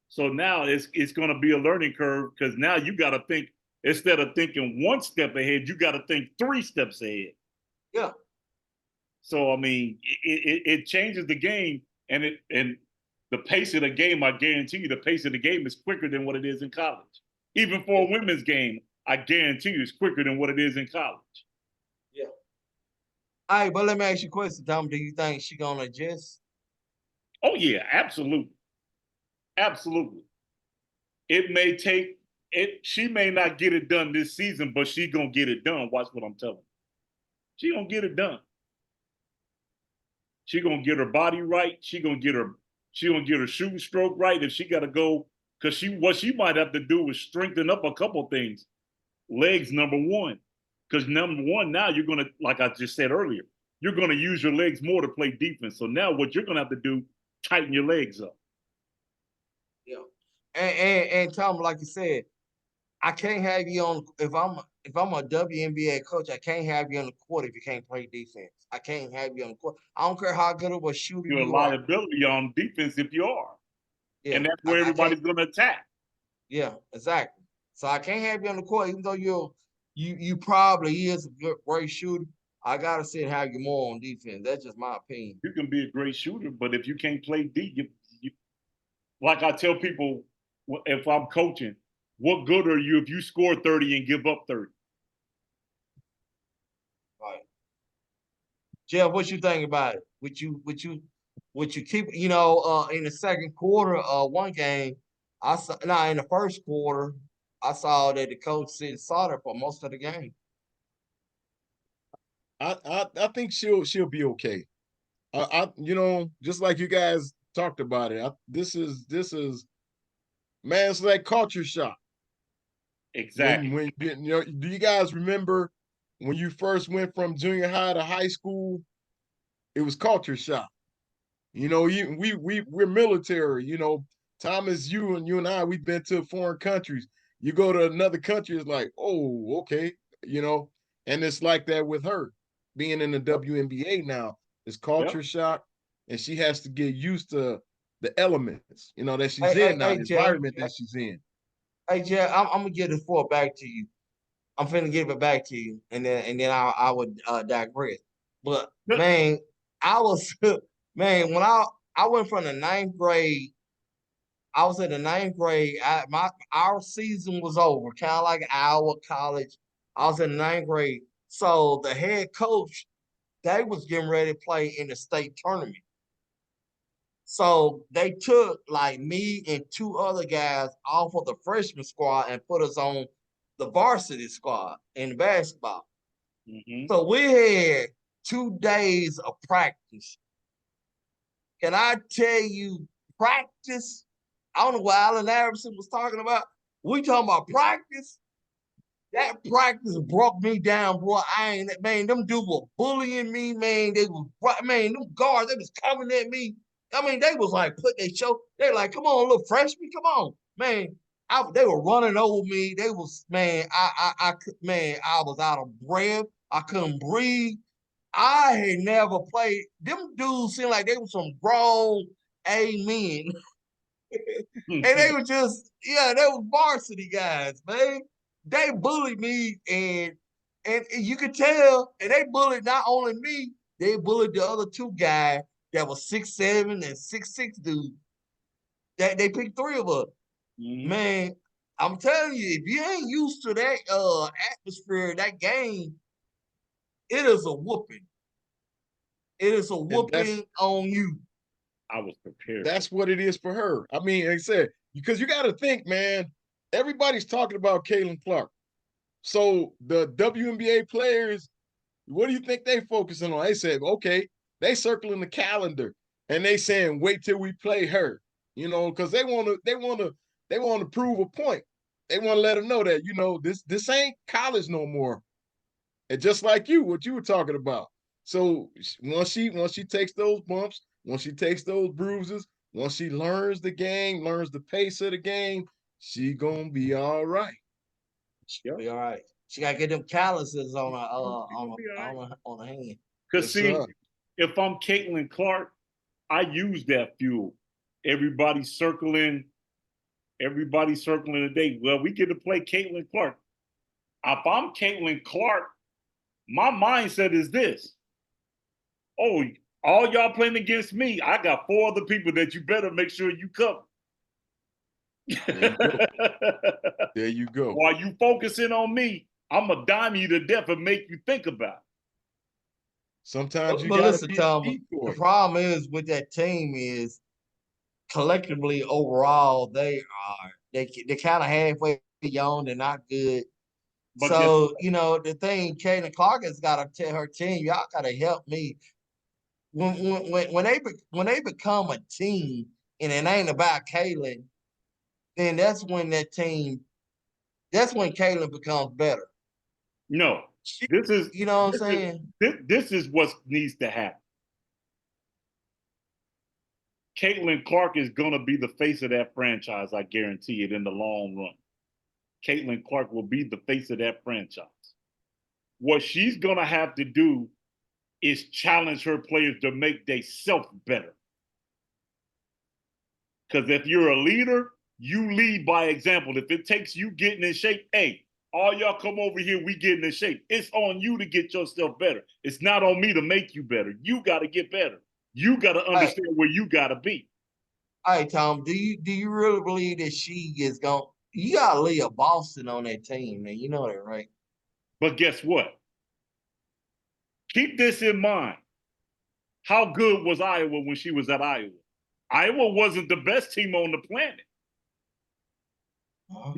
So now it's going to be a learning curve because now you got to think, instead of thinking one step ahead, you got to think 3 steps ahead. Yeah. So I mean, it changes the game, and the pace of the game. I guarantee you, the pace of the game is quicker than what it is in college. Even for a women's game, I guarantee you, it's quicker than what it is in college. Yeah. All right, but let me ask you a question, Tom. Do you think she gonna adjust? Oh yeah, absolutely, absolutely. It may take it. She may not get it done this season, but she gonna get it done. Watch what I'm telling you. She gonna get it done. She gonna get her body right. She gonna get her shooting stroke right. If she gotta go, because what she might have to do is strengthen up a couple things. Legs, number one. Because number one, now you're gonna, like I just said earlier, you're gonna use your legs more to play defense. So now what you're gonna have to do, tighten your legs up. Yeah. And Tom, like you said, I can't have you on if I'm a WNBA coach, I can't have you on the court if you can't play defense. I can't have you on the court. I don't care how good of a shooter You're a you are. liability on defense if you are. Yeah. And that's where I can't. everybody's gonna attack. Yeah, exactly. So I can't have you on the court, even though you probably is a great shooter. I gotta say have you more on defense. That's just my opinion. You can be a great shooter, but if you can't play D, like I tell people, if I'm coaching, what good are you if you score 30 and give up 30? Right. Jeff, what you think about it? Would you keep, in the second quarter one game, I saw now in the first quarter, I saw that the coach said solid for most of the game. I think she'll be okay. Just like you guys talked about it. This is man, it's like culture shock. Exactly. When do you guys remember when you first went from junior high to high school? It was culture shock. We're military. Thomas, you and I, we've been to foreign countries. You go to another country, it's like, oh, okay, you know, and it's like that with her being in the WNBA now. It's Yep. culture shock, and she has to get used to the elements, that she's Hey, hey, in now, hey, the Jeff. environment that she's in. Hey, Jeff, I'm gonna give the floor back to you. I'm finna give it back to you, and then I would digress. But man, I was man when I went from the ninth grade. I was in the ninth grade. Our season was over, kind of like our college. I was in the ninth grade, so the head coach they was getting ready to play in the state tournament. So they took like me and 2 other guys off of the freshman squad and put us on the varsity squad in basketball. Mm-hmm. So we had 2 days of practice. Can I tell you, practice? I don't know what Allen Iverson was talking about. We talking about practice. That practice broke me down, bro. Man, them dudes were bullying me, man. Them guards, they was coming at me. I mean, they was like putting their show. They like, come on, little freshman, come on, man. They were running over me. They was, man, I was out of breath. I couldn't breathe. I had never played. Them dudes seemed like they were some grown A men. And they were they were varsity guys, man. They bullied me and you could tell, and they bullied not only me, they bullied the other 2 guys that was 6'7" and 6'6" dudes. That they picked 3 of us. Mm-hmm. Man, I'm telling you, if you ain't used to that atmosphere, that game, it is a whooping. It is a whooping on you. I was prepared. That's what it is for her. I mean, like I said, because you got to think, man, everybody's talking about Caitlin Clark. So the WNBA players, what do you think they focusing on? They said, okay, they circling the calendar and they saying, wait till we play her, because they want to prove a point. They want to let them know that, this ain't college no more. And just like what you were talking about. So once she takes those bumps, once she takes those bruises, once she learns the game, learns the pace of the game, she gonna be all right. She'll be all right. She got to get them calluses on her on her hand. Because Yes, see, sir. if I'm Caitlin Clark, I use that fuel. Everybody's circling today. Well, we get to play Caitlin Clark. If I'm Caitlin Clark, my mindset is this. Oh, all y'all playing against me. I got 4 other people that you better make sure you cover. There you go. There you go. While you focusing on me, I'm going to dime you to death and make you think about it. Sometimes you But got to listen, be Tom, deep for the it. problem is with that team is collectively overall they kind of halfway young. They're not good. But So the thing, Kaden Clark has got to tell her team, y'all got to help me. When they become a team and it ain't about Kaylin, then that's when Kaylin becomes better. no, this is You know what I'm saying? this is what needs to happen. Caitlin Clark is going to be the face of that franchise. I guarantee it in the long run. Caitlin Clark will be the face of that franchise. What she's going to have to do is challenge her players to make themselves better. Because if you're a leader, you lead by example. If it takes you getting in shape, hey, all y'all come over here, we getting in shape. It's on you to get yourself better. It's not on me to make you better. You got to get better. You got to understand where you got to be. All right, Tom, do you really believe that she is going? You got Leah Boston on that team, man. You know that, right? But guess what? Keep this in mind. How good was Iowa when she was at Iowa? Iowa wasn't the best team on the planet.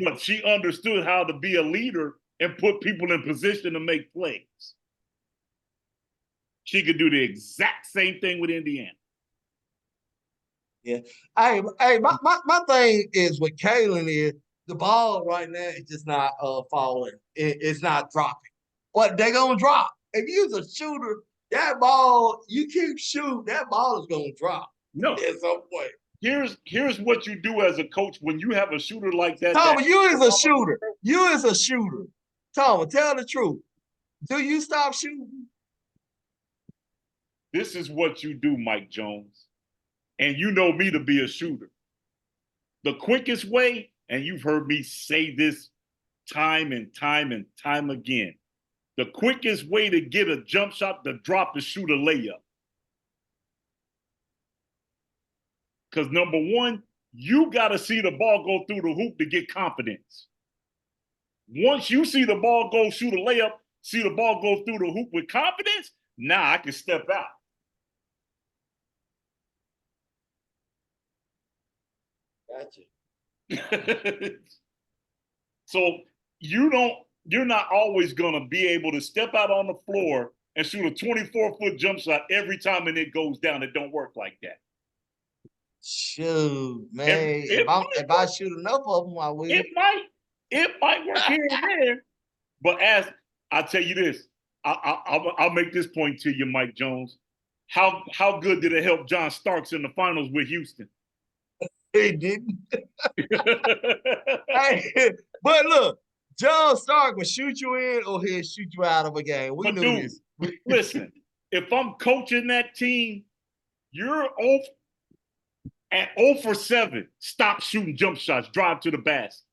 But she understood how to be a leader and put people in position to make plays. She could do the exact same thing with Indiana. Yeah. Hey, my thing is with Kaylin is the ball right now is just not falling. It's not dropping. But they're gonna drop. If you're a shooter, that ball, you keep shooting, that ball is gonna drop. No. At some point. Here's what you do as a coach when you have a shooter like that. Tom, you is a shooter. You is a shooter. Tom, tell the truth. Do you stop shooting? This is what you do, Mike Jones. And you know me to be a shooter. The quickest way, and you've heard me say this time and time and time again, the quickest way to get a jump shot to drop is shoot a layup. Because number one, you got to see the ball go through the hoop to get confidence. Once you see the ball go shoot a layup, see the ball go through the hoop with confidence, now I can step out. Gotcha. So you're not always going to be able to step out on the floor and shoot a 24-foot jump shot every time and it goes down. It don't work like that. Shoot, man. If I shoot enough of them, I will. It might work here and there. But as I tell you this, I'll make this point to you, Mike Jones. How good did it help John Starks in the finals with Houston? It didn't. Hey, but look, John Stark will shoot you in or he'll shoot you out of a game. We knew this. Listen, if I'm coaching that team, you're at 0 for 7. Stop shooting jump shots. Drive to the basket.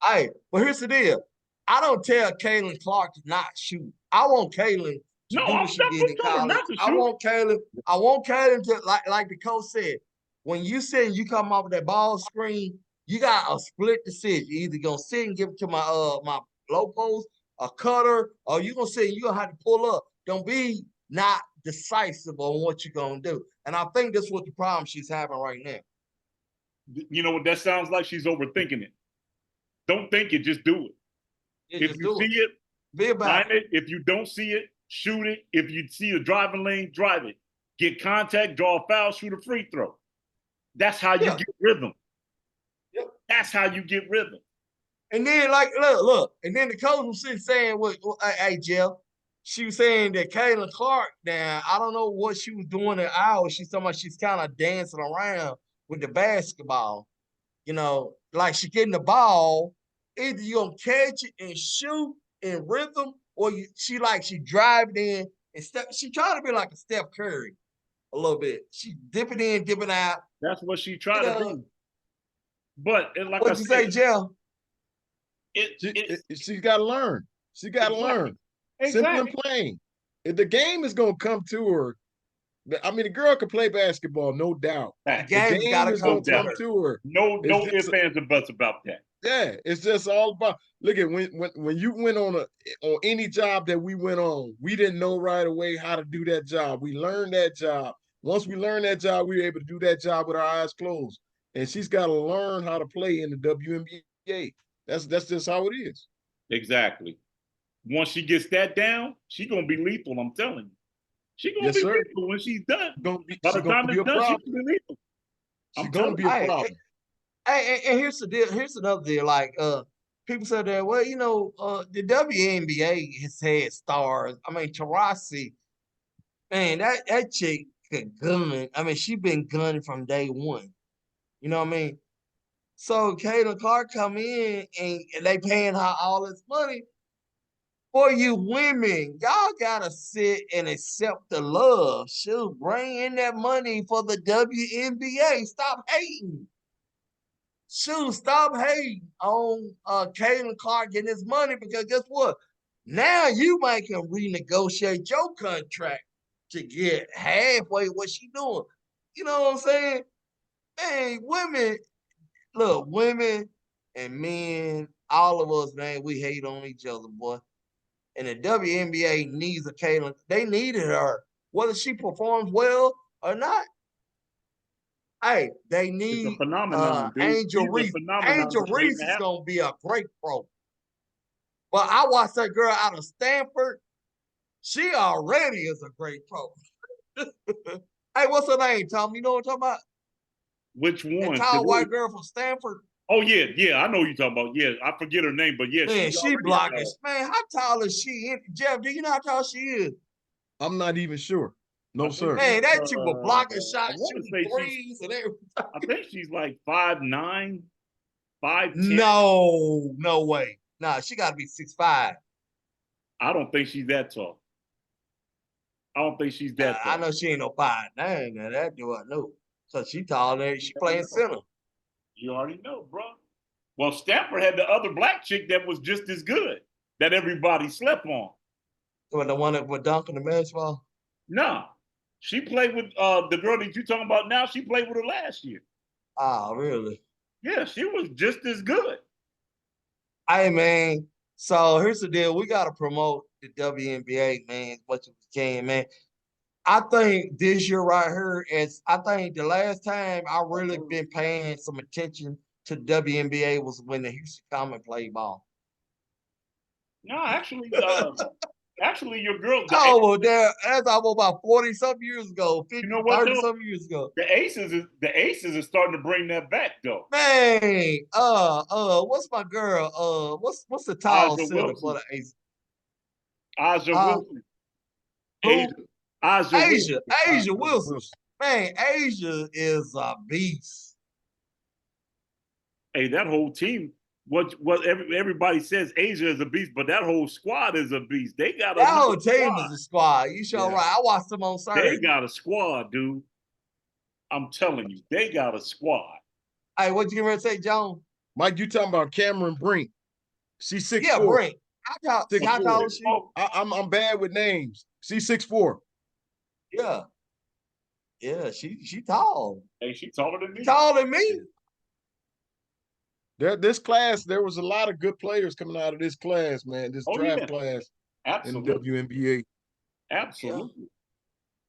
Hey, but here's the deal. I don't tell Kaylin Clark to not shoot. I want Kaylin to do what she did in college. I want Kaylin to, like the coach said, when you sit and you come off with that ball screen, you got a split decision. You're either gonna sit and give it to my low post, a cutter, or you're gonna sit and you're gonna have to pull up. Don't be not decisive on what you're gonna do. And I think that's what the problem she's having right now. You know what that sounds like? She's overthinking it. Don't think it, just do it. If you see it, be about it. If you don't see it, shoot it. If you see a driving lane, drive it. Get contact, draw a foul, shoot a free throw. That's how you get rhythm. Yep. That's how you get rhythm. And then, like, look, and then the coach was saying, hey, Jeff, she was saying that Kaylin Clark, now, I don't know what she was doing at Iowa. She's talking about she's kind of dancing around with the basketball. You know, like she's getting the ball, either you're going to catch it and shoot, in rhythm, or she driving in and she trying to be like a Steph Curry a little bit. She dipping in, dipping out. That's what she tried to be. But like I What'd you say, said, Jeff? She's got to learn. She got to learn. Simple and plain. If the game is going to come to her, I mean, the girl can play basketball, no doubt. The game's got to come to her. To her. No ifs, ands, and buts about that. Yeah, it's just all about. Look at when you went on any job that we went on, we didn't know right away how to do that job. We learned that job. Once we learned that job, we were able to do that job with our eyes closed. And she's got to learn how to play in the WNBA. That's just how it is. Exactly. Once she gets that down, she's gonna be lethal. I'm telling you, she's gonna be lethal when she's done. By the time it's done, she's gonna be lethal. She's gonna be a problem. Hey, and here's the deal. Here's another deal. Like, people said that, well, the WNBA has had stars. I mean, Taurasi, man, that chick could gun. I mean, she been gunning from day one. You know what I mean? So Caitlin Clark come in and they paying her all this money. For you women, y'all gotta sit and accept the love. Shoot, bring in that money for the WNBA. Stop hating. Shoot, stop hating on Caitlin Clark getting his money, because guess what? Now you might can renegotiate your contract to get halfway what she doing. You know what I'm saying? Man, women and men, all of us, man, we hate on each other, boy. And the WNBA needs a Caitlin. They needed her, whether she performs well or not. Hey, they need Angel Reese. Angel Reese is gonna be a great pro. But I watched that girl out of Stanford. She already is a great pro. Hey, what's her name, Tom? You know what I'm talking about? Which one? That tall white girl from Stanford. Oh yeah, I know what you're talking about. Yeah, I forget her name, but yeah, man, she blocking. Man, how tall is she? Jeff, do you know how tall she is? I'm not even sure. No, sir. Man, that chick was blocking shots, shooting threes and everything. I think she's like 5'9", 5'10". No way. Nah, she got to be 6'5". I don't think she's that tall. I don't think she's that tall. I know she ain't no 5'9". Now that do I know. So she tall there. She playing center. You already know, bro. Well, Stanford had the other black chick that was just as good that everybody slept on. Well, the one that was dunking the basketball? No. She played with the girl that you're talking about now. She played with her last year. Oh, really? Yeah, she was just as good. Hey, man. So here's the deal. We got to promote the WNBA, man, as much as we can, man. I think this year right here I think the last time I really been paying some attention to WNBA was when the Houston Comets played ball. No, actually, your girl. That's almost about 40-something years ago, 50, 30-something years ago. The Aces are starting to bring that back, though. Man, what's my girl? What's the tall center for the Aces? Aja Wilson. Asia Wilson. Man, Asia is a beast. Hey, that whole team. What everybody says, Asia is a beast, but that whole squad is a beast. They got that whole team is a squad. You sure right. I watched them on Saturday. They got a squad, dude. I'm telling you, they got a squad. Hey, what you gonna say, John? Mike, you talking about Cameron Brink? She's 6'4". Yeah, Brink. How tall is she? I'm bad with names. She's 6'4". Yeah. Yeah, she tall. Hey, she taller than me. Taller than me. This class, there was a lot of good players coming out of this class, man. This draft class. Absolutely. In the WNBA. Absolutely. Yeah.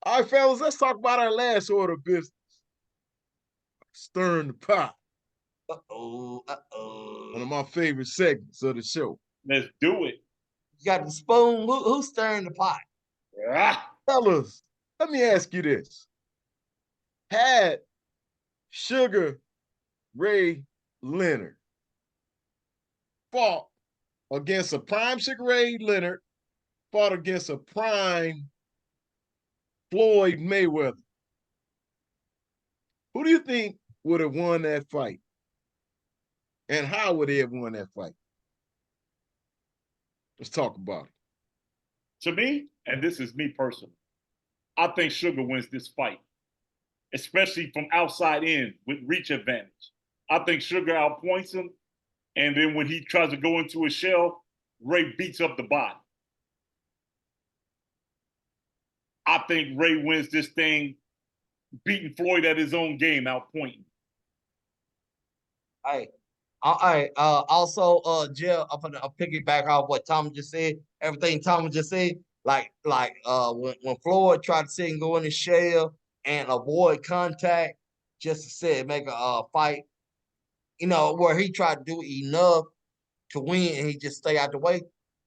All right, fellas, let's talk about our last order of business. Stirring the pot. One of my favorite segments of the show. Let's do it. You got the spoon. Who's stirring the pot? Fellas, let me ask you this. Had Sugar Ray Leonard fought against a prime Sugar Ray Leonard, fought against a prime Floyd Mayweather, who do you think would have won that fight? And how would they have won that fight? Let's talk about it. To me, and this is me personally, I think Sugar wins this fight, especially from outside in with reach advantage. I think Sugar outpoints him, and then when he tries to go into a shell, Ray beats up the body. I think Ray wins this thing, beating Floyd at his own game, outpointing. Hey, also, Jill, I'm gonna piggyback off what Tom just said. Everything Tom just said, when Floyd tried to sit and go in the shell and avoid contact, just to say make a fight, where he tried to do enough to win and he just stay out the way.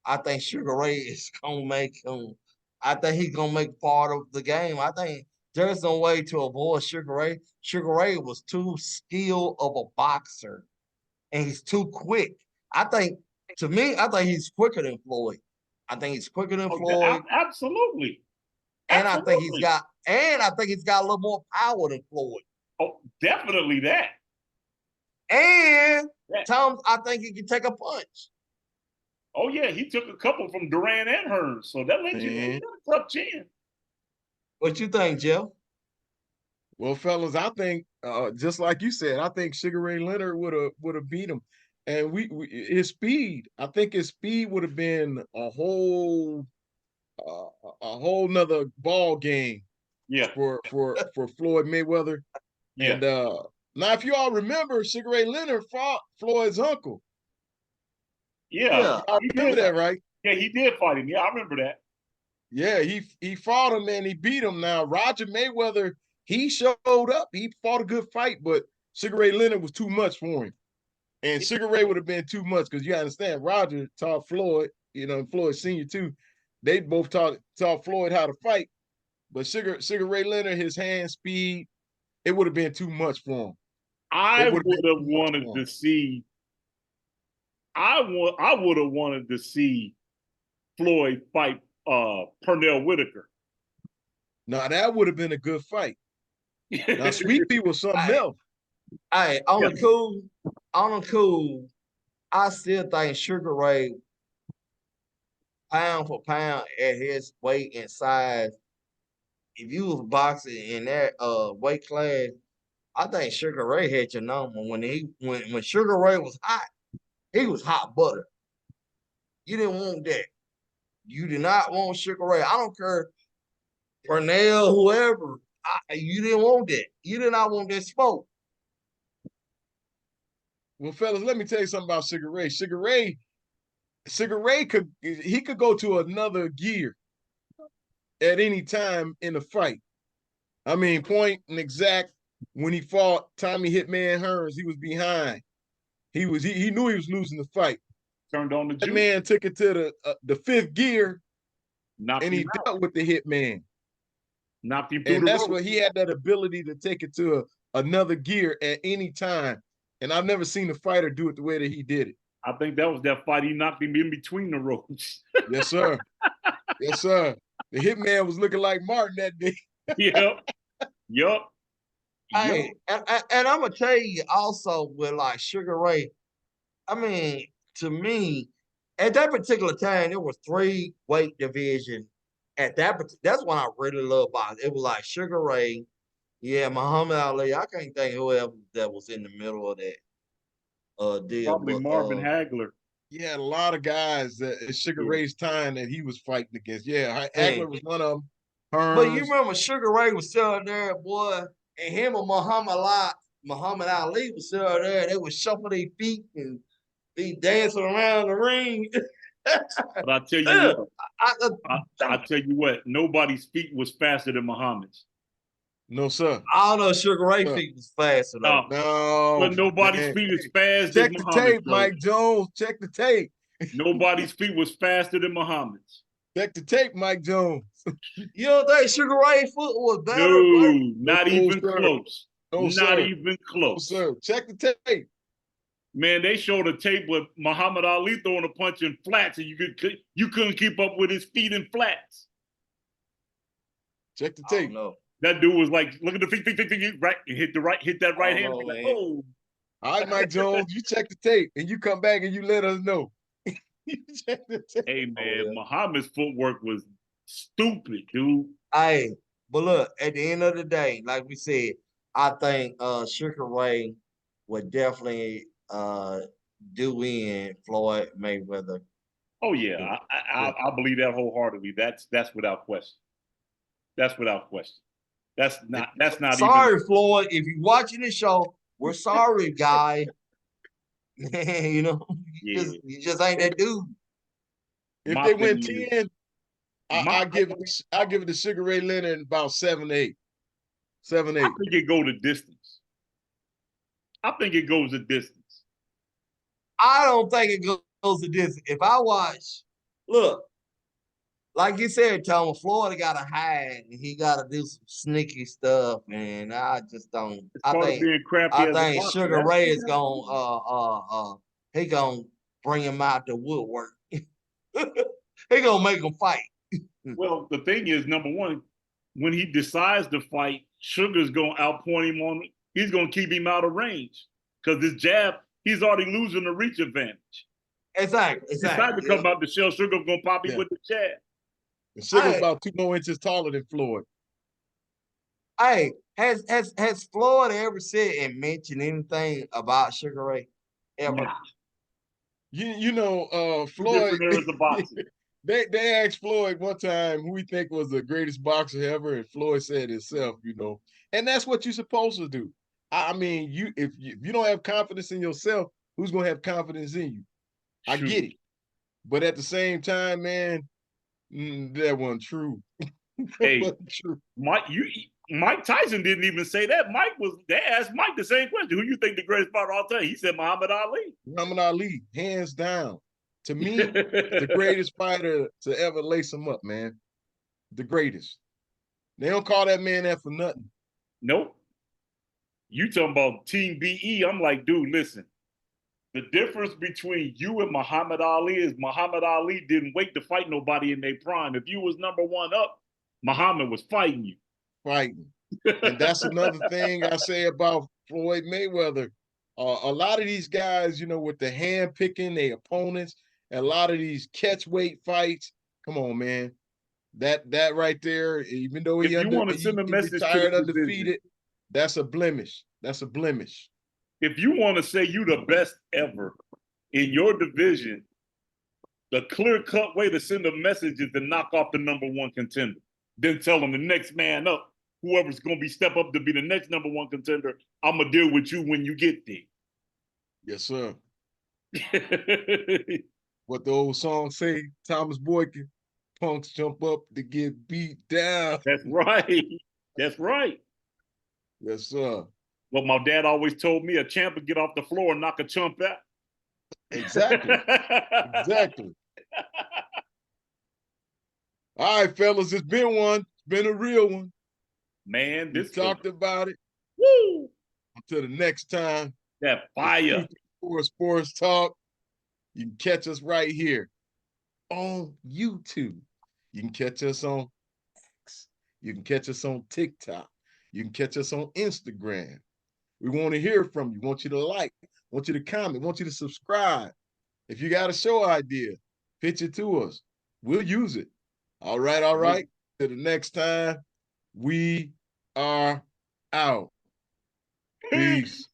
I think Sugar Ray is gonna make him. I think he's gonna make part of the game. I think there's no way to avoid Sugar Ray. Sugar Ray was too skilled of a boxer, and he's too quick. To me, I think he's quicker than Floyd. I think he's quicker than Floyd, Absolutely. and I think Absolutely. he's got a little more power than Floyd. Oh, definitely that. And Tom, I think he can take a punch. Oh yeah, he took a couple from Duran and Hearns, so that lets you know he got a tough chin. What you think, Jeff? Well, fellas, I think just like you said, I think Sugar Ray Leonard would have beat him, and his speed. I think his speed would have been a whole nother ball game. Yeah. For Floyd Mayweather. Yeah. And now, if you all remember, Sugar Ray Leonard fought Floyd's uncle. Yeah. I remember that, right? Yeah, he did fight him. Yeah, I remember that. Yeah, he fought him and he beat him. Now, Roger Mayweather, he showed up. He fought a good fight, but Sugar Ray Leonard was too much for him. And Sugar Ray would have been too much because you understand, Roger taught Floyd, Floyd Sr. too. They both taught Floyd how to fight. But Sugar Ray Leonard, his hand speed, it would have been too much for him. I would have wanted to see Floyd fight Pernell Whitaker. Now that would have been a good fight. Now Sweet Pea was something else. Hey, on the cool, I still think Sugar Ray, pound for pound, at his weight and size, if you was boxing in that weight class, I think Sugar Ray had your number. When Sugar Ray was hot, he was hot butter. You didn't want that. You did not want Sugar Ray. I don't care, Pernell, whoever. You didn't want that. You did not want that smoke. Well, fellas, let me tell you something about Sugar Ray. Sugar Ray could go to another gear at any time in a fight. I mean, point and exact, when he fought Tommy Hitman Hearns, he was behind. He knew he was losing the fight. Turned on the juice. That man took it to the fifth gear, and he dealt with the Hitman. Knocked him through and the that's rope. what he had, that ability to take it to another gear at any time. And I've never seen a fighter do it the way that he did it. I think that was that fight. He knocked him in between the ropes. Yes, sir. Yes, sir. The Hitman was looking like Martin that day. Yup. Hey, and I'm gonna tell you also with like Sugar Ray, I mean, to me, at that particular time, there was 3 weight division. That's what I really love about it. It was like Sugar Ray, Muhammad Ali. I can't think whoever that was in the middle of that deal. Probably Marvin Hagler. Yeah, a lot of guys at Sugar Ray's time that he was fighting against. Yeah, Hagler was one of them. But you remember Sugar Ray was still there, boy, and him and Muhammad Ali was still there. They would shuffle their feet and be dancing around the ring. But I tell you what, nobody's feet was faster than Muhammad's. No, sir. I don't know if Sugar Ray feet was faster though. No. But nobody's feet is fast Check as the Muhammad's. tape, Mike Jones. Check the tape. Nobody's feet was faster than Muhammad's. Check the tape, Mike Jones. You don't think Sugar Ray foot was better? No, not even close. Not even close. No, sir. Check the tape. Man, they showed a tape with Muhammad Ali throwing a punch in flats, and you couldn't keep up with his feet in flats. Check the tape. No. That dude was like, look at the feet, right, and hit that right hand. Like, oh. All right, Mike Jones, you check the tape and you come back and you let us know. Hey man, Muhammad's footwork was stupid, dude. Hey, but look, at the end of the day, like we said, I think Sugar Ray would definitely do in Floyd Mayweather. Oh yeah, I believe that wholeheartedly. That's without question. That's without question. That's not even. Sorry, Floyd, if you're watching this show, we're sorry, guy. You know, Yeah. you just ain't that dude. If My they win thing is, 10, my I give it to Sugar Ray Leonard about 7, 8. 7, I 8. think it go the distance. I think it goes the distance. I don't think it goes to this. If I watch, look, like you said, Thomas, Floyd got to hide and he got to do some sneaky stuff, and I just don't. It's part of being crafty I as a think boxer. Sugar Ray is gonna he gonna bring him out the woodwork. He gonna make him fight. Well, the thing is, number one, when he decides to fight, Sugar's gonna outpoint him on. He's gonna keep him out of range because this jab, he's already losing the reach advantage. Exactly. Decide to come out the shell, Sugar's gonna pop him with the jab. And Sugar's about 2 more inches taller than Floyd. Hey, has Floyd ever said and mentioned anything about Sugar Ray? Ever? Nah. You know, Two Floyd. different eras of boxing. They asked Floyd one time who he think was the greatest boxer ever, and Floyd said himself, you know. And that's what you're supposed to do. I mean, if you don't have confidence in yourself, who's gonna have confidence in you? I Shoot. get it. But at the same time, man, that wasn't true. Hey, wasn't true. Mike Tyson didn't even say that. They asked Mike the same question. Who you think the greatest fighter of all time? He said Muhammad Ali. Muhammad Ali, hands down. To me, the greatest fighter to ever lace him up, man. The greatest. They don't call that man that for nothing. Nope. You talking about Team BE. I'm like, dude, listen. The difference between you and Muhammad Ali is Muhammad Ali didn't wait to fight nobody in their prime. If you was number one up, Muhammad was fighting you. Fighting. And that's another thing I say about Floyd Mayweather. A lot of these guys, you know, with the hand picking their opponents, and a lot of these catch weight fights. Come on, man. That right there, even though If you want to send a message retired to the division, undefeated, that's a blemish. That's a blemish. if you want to say you the best ever in your division, the clear-cut way to send a message is to knock off the number one contender. Then tell them the next man up, whoever's going to be step up to be the next number one contender, I'm going to deal with you when you get there. Yes, sir. What the old song say, Thomas Boykin, punks jump up to get beat down. That's right. That's right. Yes, sir. What my dad always told me, a champ would get off the floor and knock a chump out. Exactly. Exactly. All right, fellas, it's been one. It's been a real one. Man, We talked about it. Woo! Until the next time. That fire. Sports Talk. You can catch us right here on YouTube. You can catch us on X. You can catch us on TikTok. You can catch us on Instagram. We want to hear from you. We want you to like, want you to comment, want you to subscribe. If you got a show idea, pitch it to us. We'll use it. All right, all right. Till the next time, we are out. Peace.